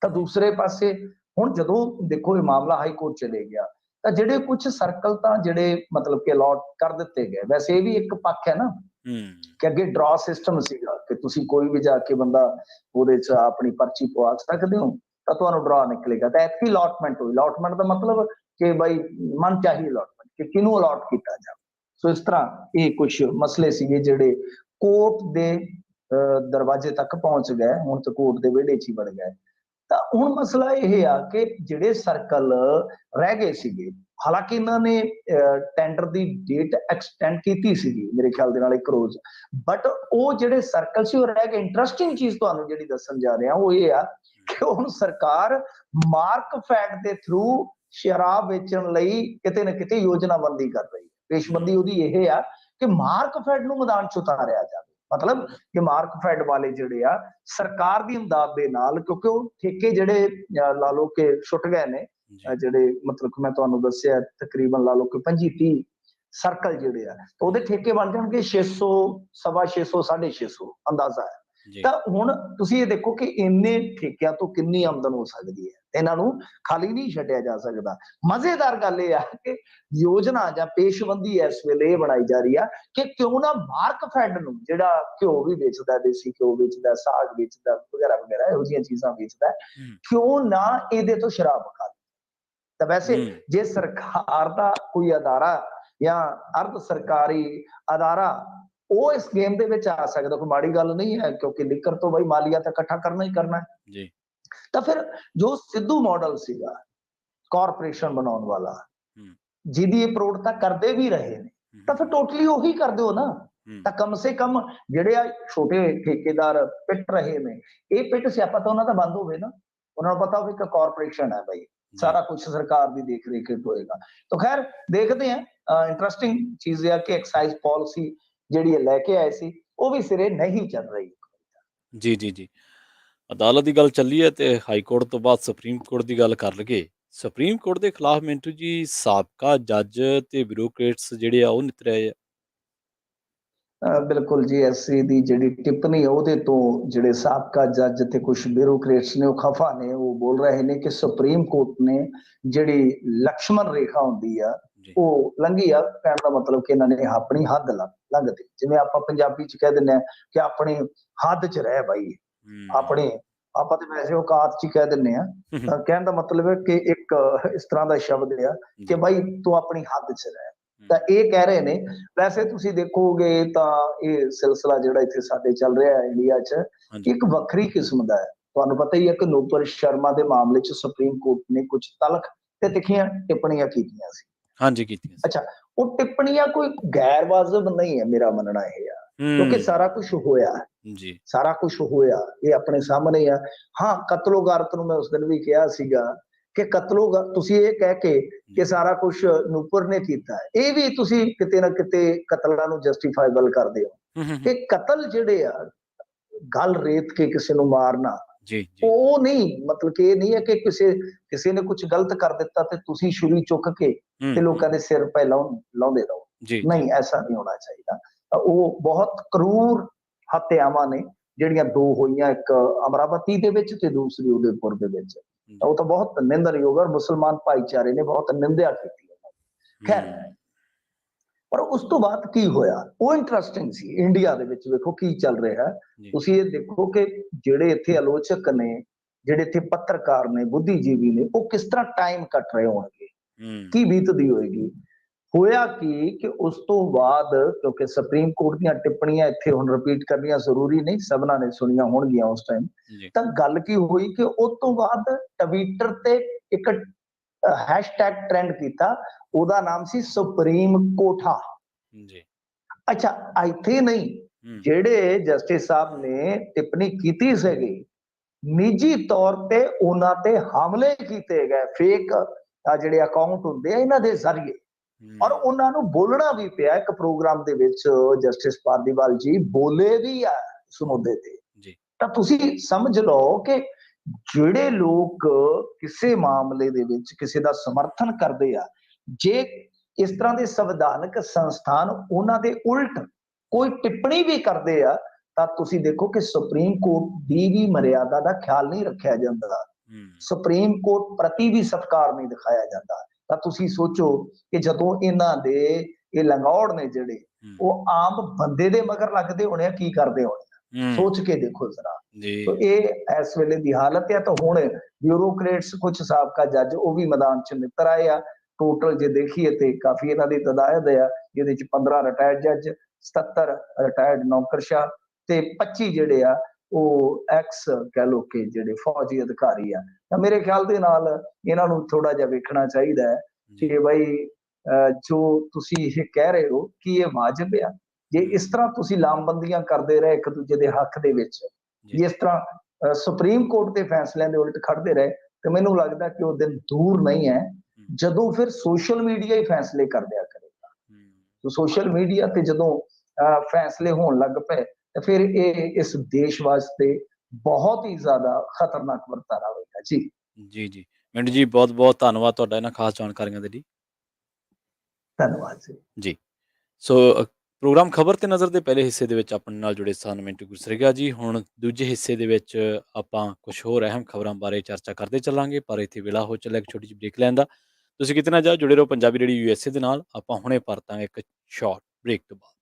ਤਾਂ ਦੂਸਰੇ ਪਾਸੇ ਹੁਣ ਜਦੋਂ ਦੇਖੋ ਇਹ ਮਾਮਲਾ ਹਾਈ ਕੋਰਟ ਚਲੇ ਗਿਆ ਤਾਂ ਜਿਹੜੇ ਕੁਝ ਸਰਕਲ ਤਾਂ ਜਿਹੜੇ ਮਤਲਬ ਕਿ ਅਲਾਟ ਕਰ ਦਿੱਤੇ ਗਏ। ਵੈਸੇ ਇਹ ਵੀ ਇੱਕ ਪੱਖ ਹੈ ਨਾ ਕਿ ਅੱਗੇ ਡਰਾ ਸਿਸਟਮ ਸੀਗਾ ਕਿ ਤੁਸੀਂ ਕੋਈ ਵੀ ਜਾ ਕੇ ਬੰਦਾ ਉਹਦੇ ਚ ਆਪਣੀ ਪਰਚੀ ਪਵਾ ਸਕਦੇ ਹੋ ਤਾਂ ਤੁਹਾਨੂੰ ਡਰਾ ਨਿਕਲੇਗਾ। ਤਾਂ ਐਤਕੀ ਅਲਾਟਮੈਂਟ ਹੋਈ। ਅਲਾਟਮੈਂਟ ਦਾ ਮਤਲਬ ਕਿ ਬਈ ਮਨ ਚਾਹੀ ਅਲਾਟਮੈਂਟ ਕਿ ਕਿਹਨੂੰ ਅਲਾਟ ਕੀਤਾ ਜਾਵੇ। ਸੋ ਇਸ ਤਰ੍ਹਾਂ ਇਹ ਕੁਝ ਮਸਲੇ ਸੀਗੇ ਜਿਹੜੇ ਕੋਰਟ ਦੇ ਦਰਵਾਜ਼ੇ ਤੱਕ ਪਹੁੰਚ ਗਏ, ਹੁਣ ਤਾਂ ਕੋਰਟ ਦੇ ਵਿਹੜੇ 'ਚ ਹੀ ਵੜ ਗਏ। ਤਾਂ ਹੁਣ ਮਸਲਾ ਇਹ ਆ ਕਿ ਜਿਹੜੇ ਸਰਕਲ ਰਹਿ ਗਏ ਸੀਗੇ, ਹਾਲਾਂਕਿ ਇਹਨਾਂ ਨੇ ਟੈਂਡਰ ਦੀ ਡੇਟ ਐਕਸਟੈਂਡ ਕੀਤੀ ਸੀਗੀ ਮੇਰੇ ਖਿਆਲ ਦੇ ਨਾਲ 1 ਰੋਜ਼, ਬਟ ਉਹ ਜਿਹੜੇ ਸਰਕਲ ਸੀ ਉਹ ਰਹਿ ਗਏ। ਇੰਟਰਸਟਿੰਗ ਚੀਜ਼ ਤੁਹਾਨੂੰ ਜਿਹੜੀ ਦੱਸਣ ਜਾ ਰਿਹਾ ਉਹ ਇਹ ਆ ਕਿ ਹੁਣ ਸਰਕਾਰ ਮਾਰਕ ਫੈਟ ਦੇ ਥਰੂ ਸ਼ਰਾਬ ਵੇਚਣ ਲਈ ਕਿਤੇ ਨਾ ਕਿਤੇ ਯੋਜਨਾਬੰਦੀ ਕਰ ਰਹੀ ਹੈ। ਪੇਸ਼ਬੰਦੀ ਉਹਦੀ ਇਹ ਆ ਕਿ ਮਾਰਕ ਫੈਡ ਨੂੰ ਮੈਦਾਨ 'ਚ ਉਤਾਰਿਆ ਜਾਵੇ। ਮਤਲਬ ਕਿ ਮਾਰਕ ਫੈਡ ਵਾਲੇ ਜਿਹੜੇ ਆ ਸਰਕਾਰ ਦੀ ਇਮਦਾਦ ਦੇ ਨਾਲ, ਕਿਉਂਕਿ ਉਹ ਠੇਕੇ ਜਿਹੜੇ ਲਾ ਲਓ ਕਿ ਛੁੱਟ ਗਏ ਨੇ, ਜਿਹੜੇ ਮਤਲਬ ਕਿ ਮੈਂ ਤੁਹਾਨੂੰ ਦੱਸਿਆ ਤਕਰੀਬਨ ਲਾ ਲਓ ਕਿ 25-30 ਸਰਕਲ ਜਿਹੜੇ ਆ ਉਹਦੇ ਠੇਕੇ ਬਣ ਜਾਣਗੇ 600, 650, 650 ਅੰਦਾਜ਼ਾ ਹੈ। ਤਾਂ ਹੁਣ ਤੁਸੀਂ ਇਹ ਦੇਖੋ ਕਿ ਇੰਨੇ ਠੇਕਿਆਂ ਤੋਂ ਕਿੰਨੀ ਆਮਦਨ ਹੋ ਸਕਦੀ ਹੈ, ਇਹਨਾਂ ਨੂੰ ਖਾਲੀ ਨਹੀਂ ਛੱਡਿਆ ਜਾ ਸਕਦਾ। ਮਜ਼ੇਦਾਰ ਗੱਲ ਇਹ ਆ ਕਿ ਯੋਜਨਾ ਜਾਂ ਪੇਸ਼ਬੰਦੀ ਇਸ ਵੇਲੇ ਇਹ ਬਣਾਈ ਜਾ ਰਹੀ ਆ ਕਿ ਕਿਉਂ ਨਾ ਮਾਰਕ ਫੈਡ ਨੂੰ, ਜਿਹੜਾ ਘਿਓ ਵੀ ਵੇਚਦਾ, ਦੇਸੀ ਘਿਓ ਵੇਚਦਾ, ਸਾਗ ਵੇਚਦਾ ਵਗੈਰਾ ਵਗੈਰਾ ਇਹੋ ਜਿਹੀਆਂ ਚੀਜ਼ਾਂ ਵੇਚਦਾ, ਕਿਉਂ ਨਾ ਇਹਦੇ ਤੋਂ ਸ਼ਰਾਬ ਵਿਕਾ ਦੇ। ਤਾਂ ਵੈਸੇ ਜੇ ਸਰਕਾਰ ਦਾ ਕੋਈ ਅਦਾਰਾ ਜਾਂ ਅਰਧ ਸਰਕਾਰੀ ਅਦਾਰਾ ਉਹ ਇਸ ਗੇਮ ਦੇ ਵਿੱਚ ਆ ਸਕਦਾ, ਕੋਈ ਮਾੜੀ ਗੱਲ ਨਹੀਂ ਹੈ, ਕਿਉਂਕਿ ਲਿਕਰ ਤੋਂ ਬਈ ਮਾਲੀਆ ਤਾਂ ਇਕੱਠਾ ਕਰਨਾ ਹੀ ਕਰਨਾ ਹੈ। ਤਾਂ ਫਿਰ ਜੋ ਸਿੱਧੂ ਮਾਡਲ ਸੀਗਾ ਕਾਰਪੋਰੇਸ਼ਨ ਬਣਾਉਣ ਵਾਲਾ, ਜਿਹਦੀ ਇਹ ਪ੍ਰੋੜਤਾ ਕਰਦੇ ਵੀ ਰਹੇ ਨੇ, ਤਾਂ ਫਿਰ ਟੋਟਲੀ ਉਹੀ ਕਰ ਦਿਓ ਨਾ। ਤਾਂ ਕਮ ਸੇ ਕਮ ਜਿਹੜੇ ਆ ਛੋਟੇ ਠੇਕੇਦਾਰ ਪਿੱਟ ਰਹੇ ਨੇ, ਇਹ ਪਿੱਟ ਸਿਆਪਾ ਤਾਂ ਉਹਨਾਂ ਦਾ ਬੰਦ ਹੋਵੇ ਨਾ। ਉਹਨਾਂ ਨੂੰ ਪਤਾ ਹੋਵੇ ਕਿ ਕਾਰਪੋਰੇਸ਼ਨ ਹੈ ਬਈ, ਸਾਰਾ ਕੁਝ ਸਰਕਾਰ ਦੀ ਦੇਖ ਰੇਖ ਹੋਏਗਾ। ਤਾਂ ਖੈਰ ਦੇਖਦੇ ਹਾਂ। ਇੰਟਰਸਟਿੰਗ ਚੀਜ਼ ਇਹ ਆ ਕਿ ਐਕਸਾਈਜ਼ ਪਾਲਿਸੀ ਜਿਹੜੀ ਲੈ ਕੇ ਆਏ ਸੀ ਉਹ ਵੀ ਸਿਰੇ ਨਹੀਂ ਚੱਲ ਰਹੀ। ਜੀ ਜੀ ਜੀ, ਅਦਾਲਤ ਦੀ ਗੱਲ ਚੱਲੀ ਹੈ ਤੇ ਹਾਈ ਕੋਰਟ ਤੋਂ ਬਾਅਦ ਸੁਪਰੀਮ ਕੋਰਟ ਦੀ ਗੱਲ ਕਰ ਲਈਏ। ਸੁਪਰੀਮ ਕੋਰਟ ਦੇ ਖਿਲਾਫ ਮਿੰਟੂ ਜੀ ਸਾਬਕਾ ਜੱਜ ਤੇ ਬਿਊਰੋਕਰੇਟਸ ਜਿਹੜੇ ਆ ਉਹ ਨਿੱਤਰ ਆਏ ਆ। ਬਿਲਕੁਲ ਜੀ, ਐਸਸੀ ਦੀ ਜਿਹੜੀ ਟਿੱਪਣੀ ਹੈ ਉਹਦੇ ਤੋਂ ਜਿਹੜੇ ਸਾਬਕਾ ਜੱਜ ਤੇ ਕੁਝ ਬਿਊਰੋਕਰੇਟਸ ਨੇ ਉਹ ਖਫਾ ਨੇ। ਉਹ ਬੋਲ ਰਹੇ ਨੇ ਕਿ ਸੁਪਰੀਮ ਕੋਰਟ ਨੇ ਜਿਹੜੀ ਲਕਸ਼ਮਣ ਰੇਖਾ ਹੁੰਦੀ ਆ ਉਹ ਲੰਘੀ ਆ। ਕਹਿਣ ਦਾ ਮਤਲਬ ਕਿ ਇਹਨਾਂ ਨੇ ਆਪਣੀ ਹੱਦ ਲੰਘਤੀ, ਜਿਵੇਂ ਆਪਾਂ ਪੰਜਾਬੀ ਚ ਕਹਿ ਦਿੰਦੇ ਆ ਕਿ ਆਪਣੀ ਹੱਦ ਚ ਰਹਿ ਬਾਈ, ਆਪਣੇ ਆਪਾਂ ਤੇ ਵੈਸੇ ਔਕਾਤ ਚ ਹੀ ਕਹਿ ਦਿੰਦੇ ਆ। ਕਹਿਣ ਦਾ ਮਤਲਬ ਹੈ ਕਿ ਇੱਕ ਇਸ ਤਰ੍ਹਾਂ ਦਾ ਸ਼ਬਦ ਆ ਕਿ ਬਾਈ ਤੂੰ ਆਪਣੀ ਹੱਦ ਚ ਰਹਿ। ਤਾਂ ਇਹ ਕਹਿ ਰਹੇ ਨੇ। ਵੈਸੇ ਤੁਸੀਂ ਦੇਖੋਗੇ ਤਾਂ ਇਹ ਸਿਲਸਿਲਾ ਜਿਹੜਾ ਇੱਥੇ ਸਾਡੇ ਚੱਲ ਰਿਹਾ ਹੈ ਇੰਡੀਆ 'ਚ, ਇੱਕ ਵੱਖਰੀ ਕਿਸਮ ਦਾ ਹੈ। ਤੁਹਾਨੂੰ ਪਤਾ ਹੀ ਹੈ ਕਿ ਨੂਪੁਰ ਸ਼ਰਮਾ ਦੇ ਮਾਮਲੇ 'ਚ ਸੁਪਰੀਮ ਕੋਰਟ ਨੇ ਕੁਝ ਤਲਖ ਤੇ ਤਿੱਖੀਆਂ ਟਿੱਪਣੀਆਂ ਕੀਤੀਆਂ ਸੀ। ਹਾਂਜੀ, ਕੀਤੀਆਂ ਸੀ। ਅੱਛਾ, ਉਹ ਟਿੱਪਣੀਆਂ ਕੋਈ ਗੈਰ ਵਾਜਬ ਨਹੀਂ ਹੈ, ਮੇਰਾ ਮੰਨਣਾ ਇਹ ਆ, ਕਿਉਂਕਿ ਸਾਰਾ ਕੁਝ ਹੋਇਆ ਜੀ, ਸਾਰਾ ਕੁਝ ਹੋਇਆ, ਇਹ ਆਪਣੇ ਸਾਹਮਣੇ ਆ। ਹਾਂ, ਕਤਲੋ ਗਾਰਤ ਨੂੰ ਮੈਂ ਉਸ ਦਿਨ ਵੀ ਕਿਹਾ ਸੀਗਾ ਕਿ ਤੁਸੀਂ ਇਹ ਕਹਿ ਕੇ ਕਿ ਸਾਰਾ ਕੁਝ ਨੂਪੁਰ ਨੇ ਕੀਤਾ, ਇਹ ਵੀ ਤੁਸੀਂ ਕਿਤੇ ਨਾ ਕਿਤੇ ਕਤਲਾਂ ਨੂੰ ਜਸਟੀਫਾਈਬਲ ਕਰਦੇ ਹੋ ਕਿ ਕਤਲ ਜਿਹੜੇ ਆ, ਗਲ ਰੇਤ ਕੇ ਕਿਸੇ ਨੂੰ ਮਾਰਨਾ, ਜੀ, ਉਹ ਨਹੀਂ, ਮਤਲਬ ਕਿ ਇਹ ਨਹੀਂ ਹੈ ਕਿ ਕਿਸੇ ਨੇ ਕੁਝ ਗਲਤ ਕਰ ਦਿੱਤਾ ਤੇ ਤੁਸੀਂ ਛੁਰੀ ਚੁੱਕ ਕੇ ਤੇ ਲੋਕਾਂ ਦੇ ਸਿਰ ਪੈ ਲਾਉਂਦੇ ਰਹੋ। ਨਹੀਂ, ਐਸਾ ਨਹੀਂ ਹੋਣਾ ਚਾਹੀਦਾ। ਉਹ ਬਹੁਤ ਕਰੂਰ ਹੱਤਿਆਵਾਂ ਨੇ ਜਿਹੜੀਆਂ ਦੋ ਹੋਈਆਂ, ਇੱਕ ਅਮਰਾਵਤੀ ਦੇ ਵਿੱਚ ਤੇ ਦੂਸਰੀ ਉਦੈਪੁਰ ਦੇ ਵਿੱਚ। ਉਹ ਤਾਂ ਬਹੁਤ ਨਿੰਦਣਯੋਗ, ਔਰ ਮੁਸਲਮਾਨ ਭਾਈਚਾਰੇ ਨੇ ਬਹੁਤ ਨਿੰਦਿਆ ਕੀਤੀ। ਖੈਰ, ਪਰ ਉਸ ਤੋਂ ਬਾਅਦ ਕੀ ਹੋਇਆ ਉਹ ਇੰਟਰਸਟਿੰਗ ਸੀ। ਇੰਡੀਆ ਦੇ ਵਿੱਚ ਵੇਖੋ ਕੀ ਚੱਲ ਰਿਹਾ। ਤੁਸੀਂ ਇਹ ਦੇਖੋ ਕਿ ਜਿਹੜੇ ਇੱਥੇ ਆਲੋਚਕ ਨੇ, ਜਿਹੜੇ ਇੱਥੇ ਪੱਤਰਕਾਰ ਨੇ, ਬੁੱਧੀਜੀਵੀ ਨੇ, ਉਹ ਕਿਸ ਤਰ੍ਹਾਂ ਟਾਈਮ ਕੱਟ ਰਹੇ ਹੋਣਗੇ, ਕੀ ਬੀਤਦੀ ਹੋਏਗੀ। ਹੋਇਆ ਕਿ ਉਸ ਤੋਂ ਬਾਅਦ, ਕਿਉਂਕਿ ਸੁਪਰੀਮ ਕੋਰਟ ਦੀਆਂ ਟਿੱਪਣੀਆਂ ਇੱਥੇ ਹੁਣ ਰਿਪੀਟ ਕਰਨੀਆਂ ਜ਼ਰੂਰੀ ਨਹੀਂ, ਸਭਨਾਂ ਨੇ ਸੁਣੀਆਂ ਹੋਣਗੀਆਂ ਉਸ ਟਾਈਮ, ਤਾਂ ਗੱਲ ਕੀ ਹੋਈ ਕਿ ਉਸ ਤੋਂ ਬਾਅਦ ਟਵਿੱਟਰ ਤੇ ਇੱਕ ਹੈਸ਼ਟੈਗ ਟ੍ਰੈਂਡ ਕੀਤਾ, ਉਹਦਾ ਨਾਮ ਸੀ ਸੁਪਰੀਮ ਕੋਠਾ। ਅੱਛਾ, ਇੱਥੇ ਨਹੀਂ, ਜਿਹੜੇ ਜਸਟਿਸ ਸਾਹਿਬ ਨੇ ਟਿੱਪਣੀ ਕੀਤੀ ਸੀਗੀ, ਨਿੱਜੀ ਤੌਰ ਤੇ ਉਹਨਾਂ ਤੇ ਹਮਲੇ ਕੀਤੇ ਗਏ, ਫੇਕ ਜਿਹੜੇ ਅਕਾਊਂਟ ਹੁੰਦੇ ਆ ਇਹਨਾਂ ਦੇ ਜ਼ਰੀਏ, ਔਰ ਉਹਨਾਂ ਨੂੰ ਬੋਲਣਾ ਵੀ ਪਿਆ ਇੱਕ ਪ੍ਰੋਗਰਾਮ ਦੇ ਵਿੱਚ। ਜਸਟਿਸ ਪਾਲੀਵਾਲ ਜੀ ਬੋਲੇ ਵੀ ਆ ਇਸ ਮੁੱਦੇ ਤੇ। ਤਾਂ ਤੁਸੀਂ ਸਮਝ ਲਓ ਕਿ ਜਿਹੜੇ ਲੋਕ ਕਿਸੇ ਮਾਮਲੇ ਦੇ ਵਿੱਚ ਕਿਸੇ ਦਾ ਸਮਰਥਨ ਕਰਦੇ ਆ, ਜੇ ਇਸ ਤਰ੍ਹਾਂ ਦੇ ਸੰਵਿਧਾਨਕ ਸੰਸਥਾਨ ਉਹਨਾਂ ਦੇ ਉਲਟ ਕੋਈ ਟਿੱਪਣੀ ਵੀ ਕਰਦੇ ਆ, ਤਾਂ ਤੁਸੀਂ ਦੇਖੋ ਕਿ ਸੁਪਰੀਮ ਕੋਰਟ ਦੀ ਵੀ ਮਰਿਆਦਾ ਦਾ ਖਿਆਲ ਨਹੀਂ ਰੱਖਿਆ ਜਾਂਦਾ, ਸੁਪਰੀਮ ਕੋਰਟ ਪ੍ਰਤੀ ਵੀ ਸਤਿਕਾਰ ਨਹੀਂ ਦਿਖਾਇਆ ਜਾਂਦਾ। ਤਾਂ ਤੁਸੀਂ ਸੋਚੋ ਕਿ ਜਦੋਂ ਇਹਨਾਂ ਦੇ ਇਹ ਲੰਗੌੜ ਨੇ ਜਿਹੜੇ, ਉਹ ਆਮ ਬੰਦੇ ਦੇ ਮਗਰ ਲੱਗਦੇ ਹੋਣੇ ਆ, ਕੀ ਕਰਦੇ ਹੋਣੇ, ਸੋਚ ਕੇ ਦੇਖੋ ਜ਼ਰਾ। तो ਇਹ ਇਸ ਵੇਲੇ ਦੀ ਹਾਲਤ ਹੈ। ਤਾਂ ਹੁਣ ਬਿਊਰੋਕਰੇਟਸ, ਕੁਝ ਸਾਬਕਾ ਜੱਜ, ਉਹ ਵੀ ਮੈਦਾਨ 'ਚ ਨਿੱਤਰ ਆਏ ਆ। ਟੋਟਲ ਜੇ ਦੇਖੀਏ ਤੇ ਕਾਫੀ ਇਹਨਾਂ ਦੀ ਤਦਾਦ ਆ, ਜਿਹਦੇ 'ਚ 15 ਰਿਟਾਇਰਡ ਜੱਜ, 77 ਰਿਟਾਇਰਡ ਨੌਕਰਸ਼ਾਹ ਤੇ 25 ਜਿਹੜੇ ਆ ਉਹ ਐਕਸ ਕਹਿ ਲੋ ਕਿ ਜਿਹੜੇ ਫੌਜੀ ਅਧਿਕਾਰੀ ਆ। ਤਾਂ ਮੇਰੇ ਖਿਆਲ ਦੇ ਨਾਲ ਇਹਨਾਂ ਨੂੰ ਥੋੜਾ ਜਿਹਾ ਵੇਖਣਾ ਚਾਹੀਦਾ ਹੈ ਕਿ ਬਈ ਜੋ ਤੁਸੀਂ ਇਹ ਕਹਿ ਰਹੇ ਹੋ ਕਿ ਇਹ ਵਾਜਬ ਆ। ਜੇ ਇਸ ਤਰ੍ਹਾਂ ਤੁਸੀਂ ਲਾਮਬੰਦੀਆਂ ਕਰਦੇ ਰਹੇ ਇੱਕ ਦੂਜੇ ਦੇ ਹੱਕ ਦੇ ਵਿੱਚ, ਜਿਸ ਤਰ੍ਹਾਂ ਸੁਪਰੀਮ ਕੋਰਟ ਦੇ ਫੈਸਲਿਆਂ ਦੇ ਉਲਟ ਖੜਦੇ ਰਹੇ, ਤੇ ਮੈਨੂੰ ਲੱਗਦਾ ਕਿ ਉਹ ਦਿਨ ਦੂਰ ਨਹੀਂ ਹੈ ਜਦੋਂ ਫਿਰ ਸੋਸ਼ਲ ਮੀਡੀਆ ਹੀ ਫੈਸਲੇ ਕਰ ਦਿਆ ਕਰੇਗਾ। तो सोशल मीडिया ਤੇ ਜਦੋਂ ਫੈਸਲੇ ਹੋਣ ਲੱਗ ਪਏ ਤਾਂ ਫਿਰ ਇਹ ਇਸ ਦੇਸ਼ ਵਾਸਤੇ ਬਹੁਤ ਹੀ ਜ਼ਿਆਦਾ ਖਤਰਨਾਕ ਵਰਤਾਰਾ ਹੋਏਗਾ। ਜੀ ਜੀ ਜੀ ਮਿੰਟੂ ਜੀ, ਬਹੁਤ ਬਹੁਤ ਧੰਨਵਾਦ ਤੁਹਾਡਾ ਇਹਨਾਂ ਖਾਸ ਜਾਣਕਾਰੀਆਂ ਦੇ ਲਈ। ਧੰਨਵਾਦ ਜੀ। ਜੀ, ਸੋ ਪ੍ਰੋਗਰਾਮ ਖਬਰ ਤੇ ਨਜ਼ਰ ਦੇ ਪਹਿਲੇ ਹਿੱਸੇ ਦੇ ਵਿੱਚ ਆਪਣੇ ਨਾਲ ਜੁੜੇ ਸਨ ਮਿੰਟੂ ਗੁਰਸਰੇਗਾ ਜੀ। ਹੁਣ ਦੂਜੇ ਹਿੱਸੇ ਦੇ ਵਿੱਚ ਆਪਾਂ ਕੁਝ ਹੋਰ ਅਹਿਮ ਖਬਰਾਂ ਬਾਰੇ ਚਰਚਾ ਕਰਦੇ ਚੱਲਾਂਗੇ, ਪਰ ਇੱਥੇ ਵੇਲਾ ਹੋ ਚੱਲਿਆ ਇੱਕ ਛੋਟੀ ਜਿਹੀ ਬ੍ਰੇਕ ਲੈਣ ਦਾ। ਤੁਸੀਂ ਕਿਤੇ ਨਾ ਜਾਓ, ਜੁੜੇ ਰਹੋ ਪੰਜਾਬੀ ਰੇਡੀਓ USA ਦੇ ਨਾਲ। ਆਪਾਂ ਹੁਣੇ ਪਰਤਾਂਗੇ ਇੱਕ ਸ਼ਾਰਟ ਬ੍ਰੇਕ ਤੋਂ ਬਾਅਦ।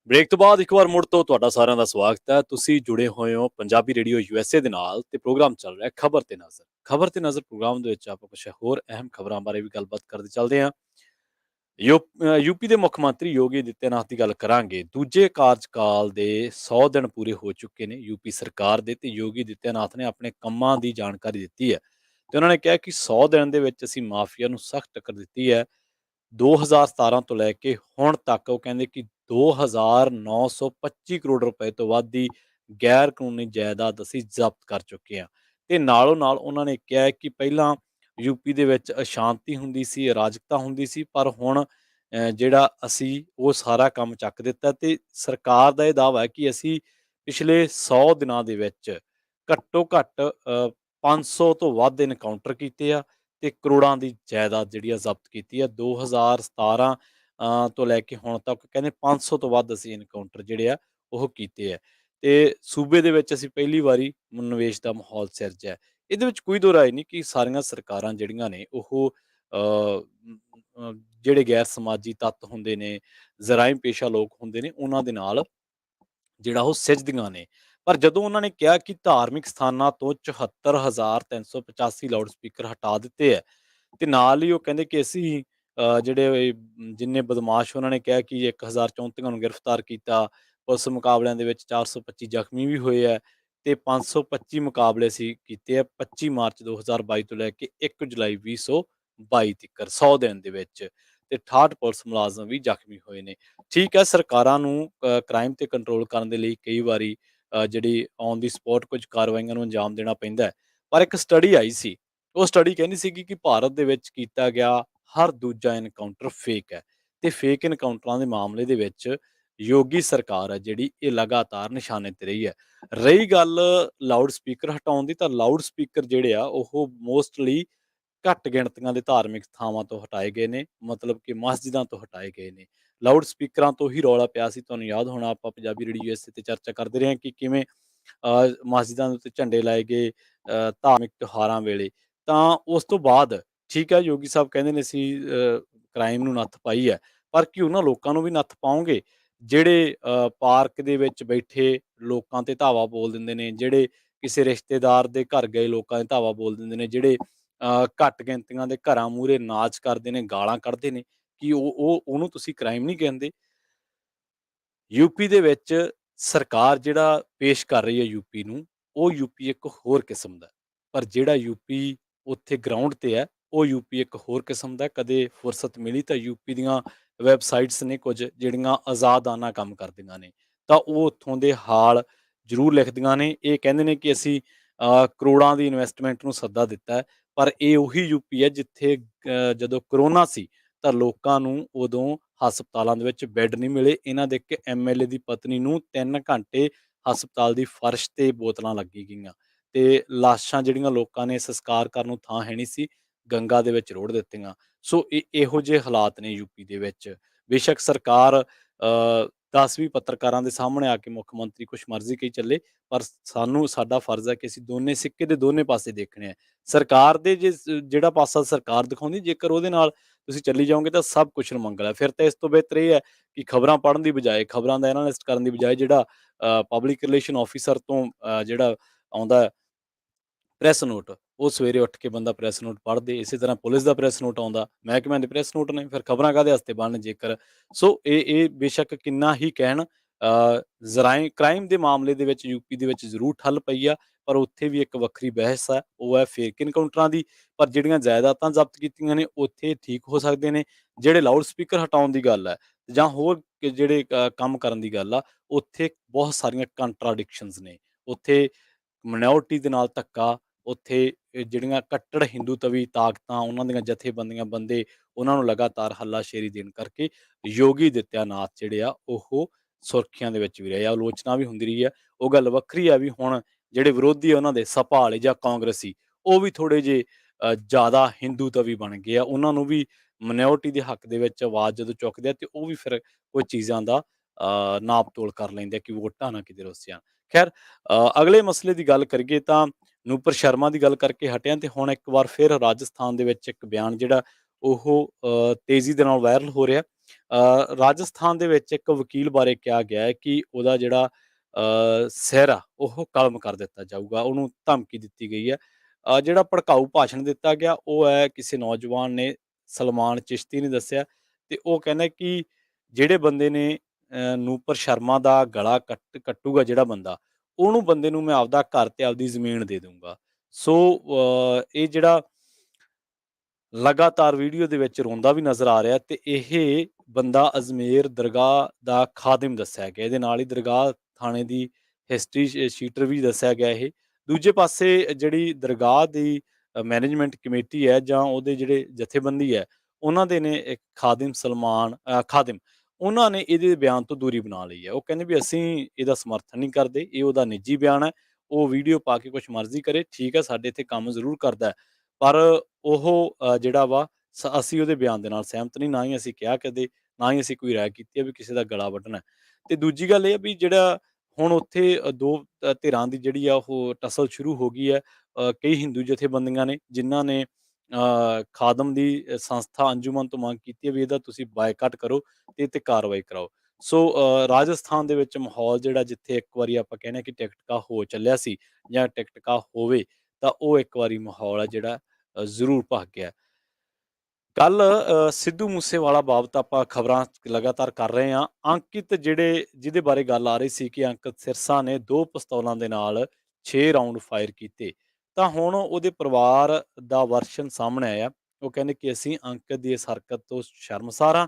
ਬ੍ਰੇਕ ਤੋਂ ਬਾਅਦ ਇੱਕ ਵਾਰ ਮੁੜ ਤੋਂ ਤੁਹਾਡਾ ਸਾਰਿਆਂ ਦਾ ਸਵਾਗਤ ਹੈ। ਤੁਸੀਂ ਜੁੜੇ ਹੋਏ ਹੋ ਪੰਜਾਬੀ ਰੇਡੀਓ ਯੂਐਸਏ ਦੇ ਨਾਲ ਤੇ ਪ੍ਰੋਗਰਾਮ ਚੱਲ ਰਿਹਾ ਖਬਰ ਤੇ ਨਜ਼ਰ। ਖਬਰ ਤੇ ਨਜ਼ਰ ਪ੍ਰੋਗਰਾਮ ਦੇ ਵਿੱਚ ਆਪਾਂ ਕੁਝ ਹੋਰ ਅਹਿਮ ਖਬਰਾਂ ਬਾਰੇ ਵੀ ਗੱਲਬਾਤ ਕਰਦੇ ਚੱਲਦੇ ਹਾਂ। ਯੂਪੀ ਦੇ ਮੁੱਖ ਮੰਤਰੀ ਯੋਗੀ ਆਦਿੱਤਿਆਨਾਥ ਦੀ ਗੱਲ ਕਰਾਂਗੇ। ਦੂਜੇ ਕਾਰਜਕਾਲ ਦੇ 100 ਦਿਨ ਪੂਰੇ ਹੋ ਚੁੱਕੇ ਨੇ ਯੂਪੀ ਸਰਕਾਰ ਦੇ ਤੇ ਯੋਗੀ ਆਦਿੱਤਿਆਨਾਥ ਨੇ ਆਪਣੇ ਕੰਮਾਂ ਦੀ ਜਾਣਕਾਰੀ ਦਿੱਤੀ ਹੈ ਤੇ ਉਹਨਾਂ ਨੇ ਕਿਹਾ ਕਿ 100 ਦਿਨ ਦੇ ਵਿੱਚ ਅਸੀਂ ਮਾਫੀਆ ਨੂੰ ਸਖਤ ਟੱਕਰ ਦਿੱਤੀ ਹੈ। 2017 ਤੋਂ ਲੈ ਕੇ ਹੁਣ ਤੱਕ ਉਹ ਕਹਿੰਦੇ ਕਿ 2925 ਕਰੋੜ ਰੁਪਏ ਤੋਂ ਵੱਧ ਦੀ ਗੈਰ ਕਾਨੂੰਨੀ ਜਾਇਦਾਦ ਅਸੀਂ ਜ਼ਬਤ ਕਰ ਚੁੱਕੇ ਹਾਂ ਤੇ ਨਾਲੋਂ ਨਾਲ ਉਹਨਾਂ ਨੇ ਕਿਹਾ ਹੈ ਕਿ ਪਹਿਲਾਂ ਯੂਪੀ ਦੇ ਵਿੱਚ ਅਸ਼ਾਂਤੀ ਹੁੰਦੀ ਸੀ, ਅਰਾਜਕਤਾ ਹੁੰਦੀ ਸੀ, ਪਰ ਹੁਣ ਜਿਹੜਾ ਅਸੀਂ ਉਹ ਸਾਰਾ ਕੰਮ ਚੱਕ ਦਿੱਤਾ ਤੇ ਸਰਕਾਰ ਦਾ ਇਹ ਦਾਅਵਾ ਹੈ ਕਿ ਅਸੀਂ ਪਿਛਲੇ 100 ਦਿਨਾਂ ਦੇ ਵਿੱਚ ਘੱਟੋ ਘੱਟ 500 ਤੋਂ ਵੱਧ ਇਨਕਾਊਂਟਰ ਕੀਤੇ ਆ ਤੇ ਕਰੋੜਾਂ ਦੀ ਜਾਇਦਾਦ ਜਿਹੜੀ ਆ ਜ਼ਬਤ ਕੀਤੀ ਆ। 2017 ਤੋਂ ਲੈ ਕੇ ਹੁਣ ਤੱਕ ਕਹਿੰਦੇ 500 ਤੋਂ ਵੱਧ ਅਸੀਂ ਇਨਕਾਊਂਟਰ ਜਿਹੜੇ ਆ ਉਹ ਕੀਤੇ ਆ ਤੇ ਸੂਬੇ ਦੇ ਵਿੱਚ ਅਸੀਂ ਪਹਿਲੀ ਵਾਰੀ ਨਿਵੇਸ਼ ਦਾ ਮਾਹੌਲ ਸਿਰਜਿਆ ਹੈ। ਇਹਦੇ ਵਿੱਚ ਕੋਈ ਦੋ ਰਾਏ ਨਹੀਂ ਕਿ ਸਾਰੀਆਂ ਸਰਕਾਰਾਂ ਜਿਹੜੀਆਂ ਨੇ ਉਹ ਜਿਹੜੇ ਗੈਰ ਸਮਾਜੀ ਤੱਤ ਹੁੰਦੇ ਨੇ, ਜਰਾਇਮ ਪੇਸ਼ਾ ਲੋਕ ਹੁੰਦੇ ਨੇ, ਉਹਨਾਂ ਦੇ ਨਾਲ ਜਿਹੜਾ ਉਹ ਸਿੱਝਦੀਆਂ ਨੇ। ਪਰ ਜਦੋਂ ਉਹਨਾਂ ਨੇ ਕਿਹਾ ਕਿ ਧਾਰਮਿਕ ਸਥਾਨਾਂ ਤੋਂ 74,385 ਲਾਊਡ ਸਪੀਕਰ ਹਟਾ ਦਿੱਤੇ ਹੈ ਤੇ ਨਾਲ ਹੀ ਉਹ ਕਹਿੰਦੇ ਕਿ ਅਸੀਂ ਜਿਹੜੇ ਜਿੰਨੇ ਬਦਮਾਸ਼ ਉਹਨਾਂ ਨੇ ਕਿਹਾ ਕਿ 1034 ਨੂੰ ਗ੍ਰਿਫਤਾਰ ਕੀਤਾ, ਪੁਲਿਸ ਮੁਕਾਬਲਿਆਂ ਦੇ ਵਿੱਚ 425 ਜ਼ਖਮੀ ਵੀ ਹੋਏ ਹੈ ਤੇ 525 ਮੁਕਾਬਲੇ ਸੀ ਕੀਤੇ ਆ 25 ਮਾਰਚ 2022 ਤੋਂ ਲੈ ਕੇ 1 ਜੁਲਾਈ 2022 ਤੱਕ 100 ਦਿਨ ਦੇ ਵਿੱਚ ਤੇ 68 ਪੁਲਿਸ ਮੁਲਾਜ਼ਮ ਵੀ ਜ਼ਖਮੀ ਹੋਏ ਨੇ। ਠੀਕ ਹੈ, ਸਰਕਾਰਾਂ ਨੂੰ ਕ੍ਰਾਈਮ ਤੇ ਕੰਟਰੋਲ ਕਰਨ ਦੇ ਲਈ ਕਈ ਵਾਰੀ ਜਿਹੜੀ ਔਨ ਦੀ ਸਪੋਟ ਕੁਝ ਕਾਰਵਾਈਆਂ ਨੂੰ ਅੰਜਾਮ ਦੇਣਾ ਪੈਂਦਾ ਹੈ। ਪਰ ਇੱਕ ਸਟੱਡੀ ਆਈ ਸੀ, ਉਹ ਸਟੱਡੀ ਕਹਿੰਦੀ ਸੀਗੀ ਕਿ ਭਾਰਤ ਦੇ ਵਿੱਚ ਕੀਤਾ ਗਿਆ ਹਰ ਦੂਜਾ ਐਨਕਾਊਂਟਰ ਫੇਕ ਹੈ ਤੇ ਫੇਕ ਐਨਕਾਊਂਟਰਾਂ ਦੇ ਮਾਮਲੇ ਦੇ ਵਿੱਚ ਯੋਗੀ ਸਰਕਾਰ ਹੈ ਜਿਹੜੀ ਇਹ ਲਗਾਤਾਰ ਨਿਸ਼ਾਨੇ ਤੇ ਰਹੀ ਹੈ। ਰਹੀ ਗੱਲ ਲਾਊਡ ਸਪੀਕਰ ਹਟਾਉਣ ਦੀ, ਤਾਂ ਲਾਊਡ ਸਪੀਕਰ ਜਿਹੜੇ ਆ ਉਹ ਮੋਸਟਲੀ ਘੱਟ ਗਿਣਤੀਆਂ ਦੇ ਧਾਰਮਿਕ ਥਾਵਾਂ ਤੋਂ ਹਟਾਏ ਗਏ ਨੇ, ਮਤਲਬ ਕਿ ਮਸਜਿਦਾਂ ਤੋਂ ਹਟਾਏ ਗਏ ਨੇ। ਲਾਊਡ ਸਪੀਕਰਾਂ ਤੋਂ ਹੀ ਰੌਲਾ ਪਿਆ ਸੀ, ਤੁਹਾਨੂੰ ਯਾਦ ਹੋਣਾ ਆਪਾਂ ਪੰਜਾਬੀ ਰੇਡੀਓ ਯੂਐਸਏ ਤੇ ਚਰਚਾ ਕਰਦੇ ਰਹੇ ਹਾਂ ਕਿ ਕਿਵੇਂ ਮਸਜਿਦਾਂ ਦੇ ਉੱਤੇ ਝੰਡੇ ਲਾਏ ਗਏ ਧਾਰਮਿਕ ਤਿਉਹਾਰਾਂ ਵੇਲੇ। ਤਾਂ ਉਸ ਤੋਂ ਬਾਅਦ ਠੀਕ ਹੈ, ਯੋਗੀ ਸਾਹਿਬ ਕਹਿੰਦੇ ਨੇ ਅਸੀਂ ਕ੍ਰਾਈਮ ਨੂੰ ਨੱਥ ਪਾਈ ਹੈ, ਪਰ ਕੀ ਉਹਨਾਂ ਲੋਕਾਂ ਨੂੰ ਵੀ ਨੱਥ ਪਾਓਗੇ ਜਿਹੜੇ ਪਾਰਕ ਦੇ ਵਿੱਚ ਬੈਠੇ ਲੋਕਾਂ ਤੇ ਧਾਵਾ ਬੋਲ ਦਿੰਦੇ ਨੇ, ਜਿਹੜੇ ਕਿਸੇ ਰਿਸ਼ਤੇਦਾਰ ਦੇ ਘਰ ਗਏ ਲੋਕਾਂ ਦੇ ਧਾਵਾ ਬੋਲ ਦਿੰਦੇ ਨੇ, ਜਿਹੜੇ ਘੱਟ ਗਿਣਤੀਆਂ ਦੇ ਘਰਾਂ ਮੂਹਰੇ ਨਾਚ ਕਰਦੇ ਨੇ, ਗਾਲਾਂ ਕੱਢਦੇ ਨੇ, ਕਿ ਉਹਨੂੰ ਤੁਸੀਂ ਕ੍ਰਾਈਮ ਨਹੀਂ ਕਹਿੰਦੇ? ਯੂਪੀ ਦੇ ਵਿੱਚ ਸਰਕਾਰ ਜਿਹੜਾ ਪੇਸ਼ ਕਰ ਰਹੀ ਹੈ ਯੂਪੀ ਨੂੰ, ਉਹ ਯੂਪੀ ਇੱਕ ਹੋਰ ਕਿਸਮ ਦਾ, ਪਰ ਜਿਹੜਾ ਯੂਪੀ ਉੱਥੇ ਗਰਾਊਂਡ ਤੇ ਹੈ ਉਹ ਯੂਪੀ ਇੱਕ ਹੋਰ ਕਿਸਮ ਦਾ। ਕਦੇ ਫੁਰਸਤ ਮਿਲੀ ਤਾਂ ਯੂਪੀ ਦੀਆਂ ਵੈਬਸਾਈਟਸ ਨੇ ਕੁਝ ਜਿਹੜੀਆਂ ਆਜ਼ਾਦਾਨਾ ਕੰਮ ਕਰਦੀਆਂ ਨੇ, ਤਾਂ ਉਹ ਉੱਥੋਂ ਦੇ ਹਾਲ ਜ਼ਰੂਰ ਲਿਖਦੀਆਂ ਨੇ। ਇਹ ਕਹਿੰਦੇ ਨੇ ਕਿ ਅਸੀਂ ਕਰੋੜਾਂ ਦੀ ਇਨਵੈਸਟਮੈਂਟ ਨੂੰ ਸੱਦਾ ਦਿੱਤਾ ਹੈ, ਪਰ ਇਹ ਉਹੀ ਯੂਪੀ ਹੈ ਜਿੱਥੇ ਜਦੋਂ ਕਰੋਨਾ ਸੀ ਤਾਂ ਲੋਕਾਂ ਨੂੰ ਉਦੋਂ ਹਸਪਤਾਲਾਂ ਦੇ ਵਿੱਚ ਬੈੱਡ ਨਹੀਂ ਮਿਲੇ। ਇਹਨਾਂ ਦੇ ਇੱਕ ਐਮਐਲਏ ਦੀ ਪਤਨੀ ਨੂੰ 3 ਘੰਟੇ ਹਸਪਤਾਲ ਦੀ ਫਰਸ਼ ਤੇ ਬੋਤਲਾਂ ਲੱਗੀ ਗਈਆਂ ਤੇ ਲਾਸ਼ਾਂ ਜਿਹੜੀਆਂ ਲੋਕਾਂ ਨੇ ਸੰਸਕਾਰ ਕਰਨ ਨੂੰ ਥਾਂ ਹੈ ਨਹੀਂ ਸੀ, ਗੰਗਾ ਦੇ ਵਿੱਚ ਰੋੜ ਦਿੱਤੀਆਂ। ਸੋ ਇਹੋ ਜਿਹੇ ਹਾਲਾਤ ਨੇ ਯੂਪੀ ਦੇ ਵਿੱਚ। ਬੇਸ਼ੱਕ ਸਰਕਾਰ 10 ਵੀ ਪੱਤਰਕਾਰਾਂ ਦੇ ਸਾਹਮਣੇ ਆ ਕੇ ਮੁੱਖ ਮੰਤਰੀ ਕੁਛ ਮਰਜ਼ੀ ਕਹੀ ਚੱਲੇ, ਪਰ ਸਾਡਾ ਫਰਜ਼ ਹੈ ਕਿ ਅਸੀਂ ਦੋਨੇ ਸਿੱਕੇ ਦੇ ਦੋਨੇ ਪਾਸੇ ਦੇਖਣੇ ਆ। ਸਰਕਾਰ ਦੇ ਜਿਹੜਾ ਪਾਸਾ ਸਰਕਾਰ ਦਿਖਾਉਂਦੀ, ਜੇਕਰ ਉਹਦੇ ਨਾਲ ਤੁਸੀਂ ਚੱਲੀ ਜਾਓਗੇ ਤਾਂ ਸਭ ਕੁਛ ਨੂੰ ਮੰਗਲ ਹੈ। ਫਿਰ ਤਾਂ ਇਸ ਤੋਂ ਬਿਹਤਰ ਇਹ ਹੈ ਕਿ ਖਬਰਾਂ ਪੜ੍ਹਨ ਦੀ ਬਜਾਏ, ਖਬਰਾਂ ਦਾ ਐਨਾਲਿਸਟ ਕਰਨ ਦੀ ਬਜਾਏ, ਜਿਹੜਾ ਪਬਲਿਕ ਰਿਲੇਸ਼ਨ ਆਫਿਸਰ ਤੋਂ ਜਿਹੜਾ ਆਉਂਦਾ ਪ੍ਰੈਸ ਨੋਟ, ਉਹ ਸਵੇਰੇ ਉੱਠ ਕੇ ਬੰਦਾ ਪ੍ਰੈਸ ਨੋਟ ਪੜ੍ਹ ਦੇ। ਇਸੇ ਤਰ੍ਹਾਂ ਪੁਲਿਸ ਦਾ ਪ੍ਰੈਸ ਨੋਟ ਆਉਂਦਾ, ਮਹਿਕਮਿਆਂ ਦੇ ਪ੍ਰੈਸ ਨੋਟ ਨੇ, ਫਿਰ ਖਬਰਾਂ ਕਾਹਦੇ ਵਾਸਤੇ ਬਣਨ ਜੇਕਰ। ਸੋ ਇਹ ਬੇਸ਼ੱਕ ਕਿੰਨਾ ਹੀ ਕਹਿਣ, ਕ੍ਰਾਈਮ ਦੇ ਮਾਮਲੇ ਦੇ ਵਿੱਚ ਯੂਪੀ ਦੇ ਵਿੱਚ ਜ਼ਰੂਰ ਠੱਲ ਪਈ ਆ, ਪਰ ਉੱਥੇ ਵੀ ਇੱਕ ਵੱਖਰੀ ਬਹਿਸ ਹੈ, ਉਹ ਹੈ ਫੇਕ ਇਨਕਾਊਂਟਰਾਂ ਦੀ। ਪਰ ਜਿਹੜੀਆਂ ਜਾਇਦਾਦਾਂ ਜ਼ਬਤ ਕੀਤੀਆਂ ਨੇ ਉੱਥੇ ਠੀਕ ਹੋ ਸਕਦੇ ਨੇ। ਜਿਹੜੇ ਲਾਊਡ ਸਪੀਕਰ ਹਟਾਉਣ ਦੀ ਗੱਲ ਹੈ ਜਾਂ ਹੋਰ ਜਿਹੜੇ ਕੰਮ ਕਰਨ ਦੀ ਗੱਲ ਆ, ਉੱਥੇ ਬਹੁਤ ਸਾਰੀਆਂ ਕੰਟਰਾਡਿਕਸ਼ਨਸ ਨੇ। ਉੱਥੇ ਮਿਨੋਰਟੀ ਦੇ ਨਾਲ ਧੱਕਾ, ਉੱਥੇ ਜਿਹੜੀਆਂ ਕੱਟੜ ਹਿੰਦੂਤਵੀ ਤਾਕਤਾਂ, ਉਹਨਾਂ ਦੀਆਂ ਜਥੇਬੰਦੀਆਂ, ਬੰਦੇ, ਉਹਨਾਂ ਨੂੰ ਲਗਾਤਾਰ ਹੱਲਾਸ਼ੇਰੀ ਦੇਣ ਕਰਕੇ ਯੋਗੀ ਆਦਿੱਤਿਆਨਾਥ ਜਿਹੜੇ ਆ ਉਹ ਸੁਰਖੀਆਂ ਦੇ ਵਿੱਚ ਵੀ ਰਹੇ ਆ, ਆਲੋਚਨਾ ਵੀ ਹੁੰਦੀ ਰਹੀ ਹੈ। ਉਹ ਗੱਲ ਵੱਖਰੀ ਆ ਵੀ ਹੁਣ ਜਿਹੜੇ ਵਿਰੋਧੀ ਆ ਉਹਨਾਂ ਦੇ ਸਪਾ ਵਾਲੇ ਜਾਂ ਕਾਂਗਰਸੀ, ਉਹ ਵੀ ਥੋੜ੍ਹੇ ਜਿਹੇ ਜ਼ਿਆਦਾ ਹਿੰਦੂਤਵੀ ਬਣ ਗਏ ਆ। ਉਹਨਾਂ ਨੂੰ ਵੀ ਮਿਨੋਰਟੀ ਦੇ ਹੱਕ ਦੇ ਵਿੱਚ ਆਵਾਜ਼ ਜਦੋਂ ਚੁੱਕਦੇ ਆ ਤੇ ਉਹ ਵੀ ਫਿਰ ਕੁਝ ਚੀਜ਼ਾਂ ਦਾ ਨਾਪ ਤੋਲ ਕਰ ਲੈਂਦੇ ਆ ਕਿ ਵੋਟਾਂ ਨਾ ਕਿਤੇ ਰੁੱਸ ਜਾਣ। ਖੈਰ, ਅਗਲੇ ਮਸਲੇ ਦੀ ਗੱਲ ਕਰੀਏ ਤਾਂ ਨੂਪੁਰ ਸ਼ਰਮਾ ਦੀ ਗੱਲ ਕਰਕੇ ਹਟਿਆ ਤੇ ਹੁਣ ਇੱਕ ਵਾਰ ਫਿਰ ਰਾਜਸਥਾਨ ਦੇ ਵਿੱਚ ਇੱਕ ਬਿਆਨ ਜਿਹੜਾ ਉਹ ਤੇਜ਼ੀ ਦੇ ਨਾਲ ਵਾਇਰਲ ਹੋ ਰਿਹਾ। ਰਾਜਸਥਾਨ ਦੇ ਵਿੱਚ ਇੱਕ ਵਕੀਲ ਬਾਰੇ ਕਿਹਾ ਗਿਆ ਹੈ ਕਿ ਉਹਦਾ ਜਿਹੜਾ ਸਿਰ ਆ ਉਹ ਕਲਮ ਕਰ ਦਿੱਤਾ ਜਾਊਗਾ, ਉਹਨੂੰ ਧਮਕੀ ਦਿੱਤੀ ਗਈ ਹੈ। ਜਿਹੜਾ ਭੜਕਾਊ ਭਾਸ਼ਣ ਦਿੱਤਾ ਗਿਆ ਉਹ ਹੈ ਕਿਸੇ ਨੌਜਵਾਨ ਨੇ, ਸਲਮਾਨ ਚਿਸ਼ਤੀ ਨੇ ਦੱਸਿਆ, ਤੇ ਉਹ ਕਹਿੰਦਾ ਕਿ ਜਿਹੜੇ ਬੰਦੇ ਨੇ ਨੂਪਰ ਸ਼ਰਮਾ ਦਾ ਗਲਾ ਕੱਟੂਗਾ ਜਿਹੜਾ ਬੰਦਾ, ਉਹਨੂੰ ਬੰਦੇ ਨੂੰ ਮੈਂ ਆਪਦਾ ਘਰ ਤੇ ਆਪਦੀ ਜ਼ਮੀਨ ਦੇ ਦੂੰਗਾ। ਸੋ ਇਹ ਜਿਹੜਾ ਲਗਾਤਾਰ ਵੀਡੀਓ ਦੇ ਵਿੱਚ ਰੋਂਦਾ ਵੀ ਨਜ਼ਰ ਆ ਰਿਹਾ, ਤੇ ਇਹ ਬੰਦਾ ਅਜਮੇਰ ਦਰਗਾਹ ਦਾ ਖਾਦਿਮ ਦੱਸਿਆ ਗਿਆ। ਇਹਦੇ ਨਾਲ ਹੀ ਦਰਗਾਹ ਥਾਣੇ ਦੀ ਹਿਸਟਰੀ ਸ਼ੀਟਰ ਵੀ ਦੱਸਿਆ ਗਿਆ ਇਹ। ਦੂਜੇ ਪਾਸੇ ਜਿਹੜੀ ਦਰਗਾਹ ਦੀ ਮੈਨੇਜਮੈਂਟ ਕਮੇਟੀ ਹੈ ਜਾਂ ਉਹਦੇ ਜਿਹੜੇ ਜਥੇਬੰਦੀ ਹੈ, ਉਹਨਾਂ ਦੇ ਨੇ ਇੱਕ ਖਾਦਿਮ ਖਾਦਿਮ, ਉਹਨਾਂ ਨੇ ਇਹਦੇ ਬਿਆਨ ਤੋਂ ਦੂਰੀ ਬਣਾ ਲਈ ਹੈ। ਉਹ ਕਹਿੰਦੇ ਵੀ ਅਸੀਂ ਇਹਦਾ ਸਮਰਥਨ ਨਹੀਂ ਕਰਦੇ, ਇਹ ਉਹਦਾ ਨਿੱਜੀ ਬਿਆਨ ਹੈ, ਉਹ ਵੀਡੀਓ ਪਾ ਕੇ ਕੁਛ ਮਰਜ਼ੀ ਕਰੇ, ਠੀਕ ਹੈ, ਸਾਡੇ ਇੱਥੇ ਕੰਮ ਜ਼ਰੂਰ ਕਰਦਾ ਹੈ, ਪਰ ਉਹ ਜਿਹੜਾ ਵਾ ਅਸੀਂ ਉਹਦੇ ਬਿਆਨ ਦੇ ਨਾਲ ਸਹਿਮਤ ਨਹੀਂ, ਨਾ ਹੀ ਅਸੀਂ ਕਿਹਾ ਕਦੇ, ਨਾ ਹੀ ਅਸੀਂ ਕੋਈ ਰਾਏ ਕੀਤੀ ਹੈ ਵੀ ਕਿਸੇ ਦਾ ਗਲਾ ਵੱਢਣਾ ਹੈ। ਤੇ ਦੂਜੀ ਗੱਲ ਇਹ ਆ ਵੀ ਜਿਹੜਾ ਹੁਣ ਉੱਥੇ ਦੋ ਧਿਰਾਂ ਦੀ ਜਿਹੜੀ ਆ ਉਹ ਟਸਲ ਸ਼ੁਰੂ ਹੋ ਗਈ ਹੈ। ਕਈ ਹਿੰਦੂ ਜਥੇਬੰਦੀਆਂ ਨੇ ਜਿਨ੍ਹਾਂ ਨੇ ਖਾਦਮ ਦੀ ਸੰਸਥਾ ਅੰਜੁਮਨ ਤੋਂ ਮੰਗ ਕੀਤੀ ਹੈ ਵੀ ਇਹਦਾ ਤੁਸੀਂ ਬਾਈਕਾਟ ਕਰੋ ਤੇ ਇਹ 'ਤੇ ਕਾਰਵਾਈ ਕਰਾਓ। ਸੋ ਰਾਜਸਥਾਨ ਦੇ ਵਿੱਚ ਮਾਹੌਲ ਜਿਹੜਾ, ਜਿੱਥੇ ਇੱਕ ਵਾਰੀ ਆਪਾਂ ਕਹਿੰਦੇ ਹਾਂ ਕਿ ਟਿਕਟਕਾ ਹੋ ਚੱਲਿਆ ਸੀ ਜਾਂ ਟਿਕਟਕਾ ਹੋਵੇ, ਤਾਂ ਉਹ ਇੱਕ ਵਾਰੀ ਮਾਹੌਲ ਹੈ ਜਿਹੜਾ ਜ਼ਰੂਰ ਭਖ ਗਿਆ। ਕੱਲ ਸਿੱਧੂ ਮੂਸੇਵਾਲਾ ਬਾਬਤ ਆਪਾਂ ਖਬਰਾਂ ਲਗਾਤਾਰ ਕਰ ਰਹੇ ਹਾਂ। ਅੰਕਿਤ ਜਿਹਦੇ ਬਾਰੇ ਗੱਲ ਆ ਰਹੀ ਸੀ ਕਿ ਅੰਕਿਤ ਸਿਰਸਾ ਨੇ 2 ਪਿਸਤੌਲਾਂ ਦੇ ਨਾਲ 6 ਰਾਊਂਡ ਫਾਇਰ ਕੀਤੇ, ਤਾਂ ਹੁਣ ਉਹਦੇ ਪਰਿਵਾਰ ਦਾ ਵਰਸ਼ਨ ਸਾਹਮਣੇ ਆਇਆ। ਉਹ ਕਹਿੰਦੇ ਕਿ ਅਸੀਂ ਅੰਕਿਤ ਦੀ ਇਸ ਹਰਕਤ ਤੋਂ ਸ਼ਰਮਸਾਰ ਹਾਂ।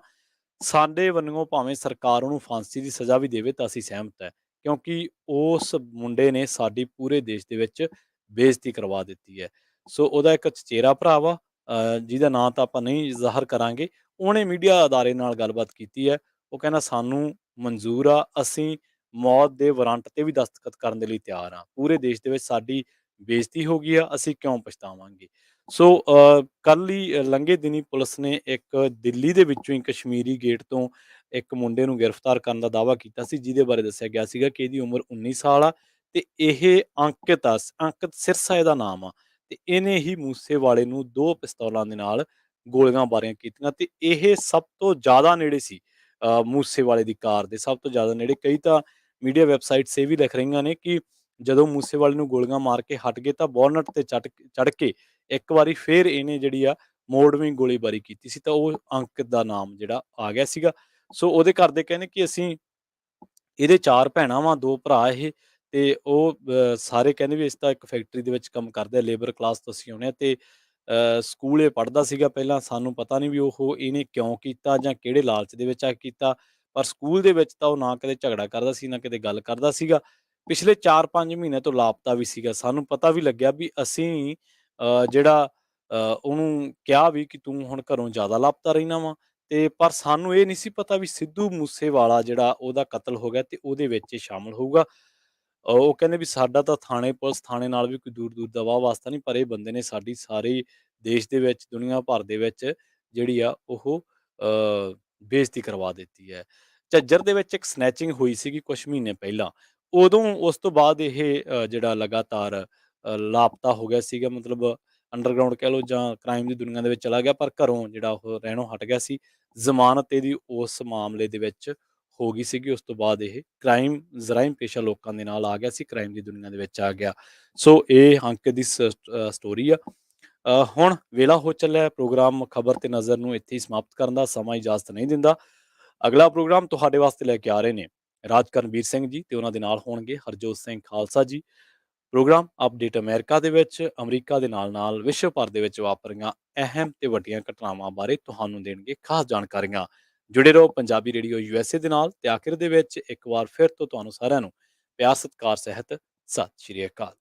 ਸਾਡੇ ਵੱਲੋਂ ਭਾਵੇਂ ਸਰਕਾਰ ਉਹਨੂੰ ਫਾਂਸੀ ਦੀ ਸਜ਼ਾ ਵੀ ਦੇਵੇ ਤਾਂ ਅਸੀਂ ਸਹਿਮਤ ਹੈ, ਕਿਉਂਕਿ ਉਸ ਮੁੰਡੇ ਨੇ ਸਾਡੀ ਪੂਰੇ ਦੇਸ਼ ਦੇ ਵਿੱਚ ਬੇਇੱਜ਼ਤੀ ਕਰਵਾ ਦਿੱਤੀ ਹੈ। ਸੋ ਉਹਦਾ ਇੱਕ ਚਚੇਰਾ ਭਰਾ ਵਾ, ਜਿਹਦਾ ਨਾਂ ਤਾਂ ਆਪਾਂ ਨਹੀਂ ਜ਼ਾਹਰ ਕਰਾਂਗੇ, ਉਹਨੇ ਮੀਡੀਆ ਅਦਾਰੇ ਨਾਲ ਗੱਲਬਾਤ ਕੀਤੀ ਹੈ। ਉਹ ਕਹਿੰਦਾ ਸਾਨੂੰ ਮਨਜ਼ੂਰ ਆ, ਅਸੀਂ ਮੌਤ ਦੇ ਵਾਰੰਟ ਤੇ ਵੀ ਦਸਤਖਤ ਕਰਨ ਦੇ ਲਈ ਤਿਆਰ ਹਾਂ। ਪੂਰੇ ਦੇਸ਼ ਦੇ ਵਿੱਚ ਸਾਡੀ ਬੇਇੱਜ਼ਤੀ ਹੋ ਗਈ ਆ, ਅਸੀਂ ਕਿਉਂ ਪਛਤਾਵਾਂਗੇ। ਸੋ ਕੱਲ੍ਹ ਹੀ ਲੰਘੇ ਦਿਨੀਂ ਪੁਲਿਸ ਨੇ ਇੱਕ ਦਿੱਲੀ ਦੇ ਵਿੱਚੋਂ ਹੀ ਕਸ਼ਮੀਰੀ ਗੇਟ ਤੋਂ ਇੱਕ ਮੁੰਡੇ ਨੂੰ ਗ੍ਰਿਫਤਾਰ ਕਰਨ ਦਾ ਦਾਅਵਾ ਕੀਤਾ ਸੀ, ਜਿਹਦੇ ਬਾਰੇ ਦੱਸਿਆ ਗਿਆ ਸੀਗਾ ਕਿ ਇਹਦੀ ਉਮਰ 19 ਸਾਲ ਆ ਤੇ ਇਹ ਅੰਕਿਤ ਸਿਰਸਾ ਇਹਦਾ ਨਾਮ ਆ, ਤੇ ਇਹਨੇ ਹੀ ਮੂਸੇਵਾਲੇ ਨੂੰ 2 ਪਿਸਤੌਲਾਂ ਦੇ ਨਾਲ ਗੋਲੀਆਂ ਮਾਰੀਆਂ ਕੀਤੀਆਂ, ਤੇ ਇਹ ਸਭ ਤੋਂ ਜ਼ਿਆਦਾ ਨੇੜੇ ਸੀ ਮੂਸੇਵਾਲੇ ਦੀ ਕਾਰ ਦੇ, ਸਭ ਤੋਂ ਜ਼ਿਆਦਾ ਨੇੜੇ। ਕਈ ਤਾਂ ਮੀਡੀਆ ਵੈਬਸਾਈਟਸ ਇਹ ਵੀ ਲਿਖ ਰਹੀਆਂ ਨੇ ਕਿ ਜਦੋਂ ਮੂਸੇਵਾਲੇ ਨੂੰ ਗੋਲੀਆਂ ਮਾਰ ਕੇ ਹਟ ਗਏ ਤਾਂ ਬੋਨਟ ਤੇ ਚੜ੍ਹ ਕੇ ਇੱਕ ਵਾਰੀ ਫੇਰ ਇਹਨੇ ਜਿਹੜੀ ਆ ਮੋੜਵੀਂ ਗੋਲੀਬਾਰੀ ਕੀਤੀ ਸੀ, ਤਾਂ ਉਹ ਅੰਕਿਤ ਦਾ ਨਾਮ ਜਿਹੜਾ ਆ ਗਿਆ ਸੀਗਾ। ਸੋ ਉਹਦੇ ਘਰਦੇ ਕਹਿੰਦੇ ਕਿ ਅਸੀਂ, ਇਹਦੇ 4 ਭੈਣਾਂ ਵਾਂ, 2 ਭਰਾ ਇਹ, ਤੇ ਉਹ ਸਾਰੇ ਕਹਿੰਦੇ ਵੀ ਅਸੀਂ ਤਾਂ ਇੱਕ ਫੈਕਟਰੀ ਦੇ ਵਿੱਚ ਕੰਮ ਕਰਦੇ ਆ, ਲੇਬਰ ਕਲਾਸ ਤੋਂ ਅਸੀਂ ਆਉਂਦੇ ਹਾਂ, ਤੇ ਸਕੂਲ ਇਹ ਪੜ੍ਹਦਾ ਸੀਗਾ ਪਹਿਲਾਂ, ਸਾਨੂੰ ਪਤਾ ਨਹੀਂ ਵੀ ਇਹਨੇ ਕਿਉਂ ਕੀਤਾ ਜਾਂ ਕਿਹੜੇ ਲਾਲਚ ਦੇ ਵਿੱਚ ਆ ਕੀਤਾ, ਪਰ ਸਕੂਲ ਦੇ ਵਿੱਚ ਤਾਂ ਉਹ ਨਾ ਕਦੇ ਝਗੜਾ ਕਰਦਾ ਸੀ, ਨਾ ਕਿਤੇ ਗੱਲ ਕਰਦਾ ਸੀਗਾ। ਪਿਛਲੇ 4-5 ਮਹੀਨੇ ਤੋਂ ਲਾਪਤਾ ਵੀ ਸੀਗਾ। ਸਾਨੂੰ ਪਤਾ ਵੀ ਲੱਗਿਆ ਵੀ ਅਸੀਂ ਜਿਹੜਾ ਉਹਨੂੰ ਕਿਹਾ ਵੀ ਕਿ ਤੂੰ ਹੁਣ ਘਰੋਂ ਜ਼ਿਆਦਾ ਲਾਪਤਾ ਰਹਿਣਾ ਵਾ, ਤੇ ਪਰ ਸਾਨੂੰ ਇਹ ਨਹੀਂ ਸੀ ਪਤਾ ਵੀ ਸਿੱਧੂ ਮੂਸੇਵਾਲਾ ਜਿਹੜਾ ਉਹਦਾ ਕਤਲ ਹੋ ਗਿਆ ਤੇ ਉਹਦੇ ਵਿੱਚ ਇਹ ਸ਼ਾਮਲ ਹੋਊਗਾ। ਉਹ ਕਹਿੰਦੇ ਵੀ ਸਾਡਾ ਤਾਂ ਪੁਲਿਸ ਥਾਣੇ ਨਾਲ ਵੀ ਕੋਈ ਦੂਰ-ਦੂਰ ਦਾ ਵਾਹ ਵਾਸਤਾ ਨਹੀਂ, ਪਰ ਇਹ ਬੰਦੇ ਨੇ ਸਾਡੀ ਸਾਰੇ ਦੇਸ਼ ਦੇ ਵਿੱਚ, ਦੁਨੀਆ ਭਰ ਦੇ ਵਿੱਚ ਜਿਹੜੀ ਆ ਉਹ ਬੇਇੱਜ਼ਤੀ ਕਰਵਾ ਦਿੱਤੀ ਹੈ। ਝੱਜਰ ਦੇ ਵਿੱਚ ਇੱਕ ਸਨੈਚਿੰਗ ਹੋਈ ਸੀਗੀ ਕੁਛ ਮਹੀਨੇ ਪਹਿਲਾਂ, ਉਸ ਤੋਂ ਬਾਅਦ ਇਹ ਜਿਹੜਾ ਲਗਾਤਾਰ ਲਾਪਤਾ ਹੋ ਗਿਆ ਸੀਗਾ, ਮਤਲਬ ਅੰਡਰਗਰਾਊਂਡ ਕਹਿ ਲਓ ਜਾਂ ਕ੍ਰਾਈਮ ਦੀ ਦੁਨੀਆ ਦੇ ਵਿੱਚ ਚਲਾ ਗਿਆ, ਪਰ ਘਰੋਂ ਜਿਹੜਾ ਉਹ ਰਹਿਣੋਂ ਹਟ ਗਿਆ ਸੀ। ਜ਼ਮਾਨਤ ਇਹਦੀ ਉਸ ਮਾਮਲੇ ਦੇ ਵਿੱਚ ਹੋ ਗਈ ਸੀਗੀ। ਉਸ ਤੋਂ ਬਾਅਦ ਇਹ ਜਰਾਇਮ ਪੇਸ਼ਾ ਲੋਕਾਂ ਦੇ ਨਾਲ ਆ ਗਿਆ ਸੀ, ਕ੍ਰਾਈਮ ਦੀ ਦੁਨੀਆ ਦੇ ਵਿੱਚ ਆ ਗਿਆ। ਸੋ ਇਹ ਅੰਕਿਤ ਦੀ ਸਟੋਰੀ ਆ। ਹੁਣ ਵੇਲਾ ਹੋ ਚੱਲਿਆ ਪ੍ਰੋਗਰਾਮ ਖਬਰ ਤੇ ਨਜ਼ਰ ਨੂੰ ਇੱਥੇ ਹੀ ਸਮਾਪਤ ਕਰਨ ਦਾ, ਸਮਾਂ ਇਜਾਜ਼ਤ ਨਹੀਂ ਦਿੰਦਾ। ਅਗਲਾ ਪ੍ਰੋਗਰਾਮ ਤੁਹਾਡੇ ਵਾਸਤੇ ਲੈ ਕੇ ਆ ਰਹੇ ਨੇ ਰਾਜਕਰਨਵੀਰ ਸਿੰਘ ਜੀ, ਤੇ ਉਹਨਾਂ ਦੇ ਨਾਲ ਹੋਣਗੇ ਹਰਜੋਤ ਸਿੰਘ ਖਾਲਸਾ ਜੀ। ਪ੍ਰੋਗਰਾਮ ਅਪਡੇਟ ਅਮਰੀਕਾ ਦੇ ਵਿੱਚ, ਅਮਰੀਕਾ ਦੇ ਨਾਲ ਵਿਸ਼ਵ ਭਰ ਦੇ ਵਿੱਚ ਵਾਪਰੀਆਂ ਅਹਿਮ ਤੇ ਵੱਡੀਆਂ ਘਟਨਾਵਾਂ ਬਾਰੇ ਤੁਹਾਨੂੰ ਦੇਣਗੇ ਖਾਸ ਜਾਣਕਾਰੀਆਂ। ਜੁੜੇ ਰਹੋ ਪੰਜਾਬੀ ਰੇਡੀਓ USA ਦੇ ਨਾਲ, ਤੇ ਆਖਿਰ ਦੇ ਵਿੱਚ ਇੱਕ ਵਾਰ ਫਿਰ ਤੋਂ ਤੁਹਾਨੂੰ ਸਾਰਿਆਂ ਨੂੰ ਪਿਆਰ ਸਤਿਕਾਰ ਸਹਿਤ ਸਤਿ ਸ਼੍ਰੀ ਅਕਾਲ।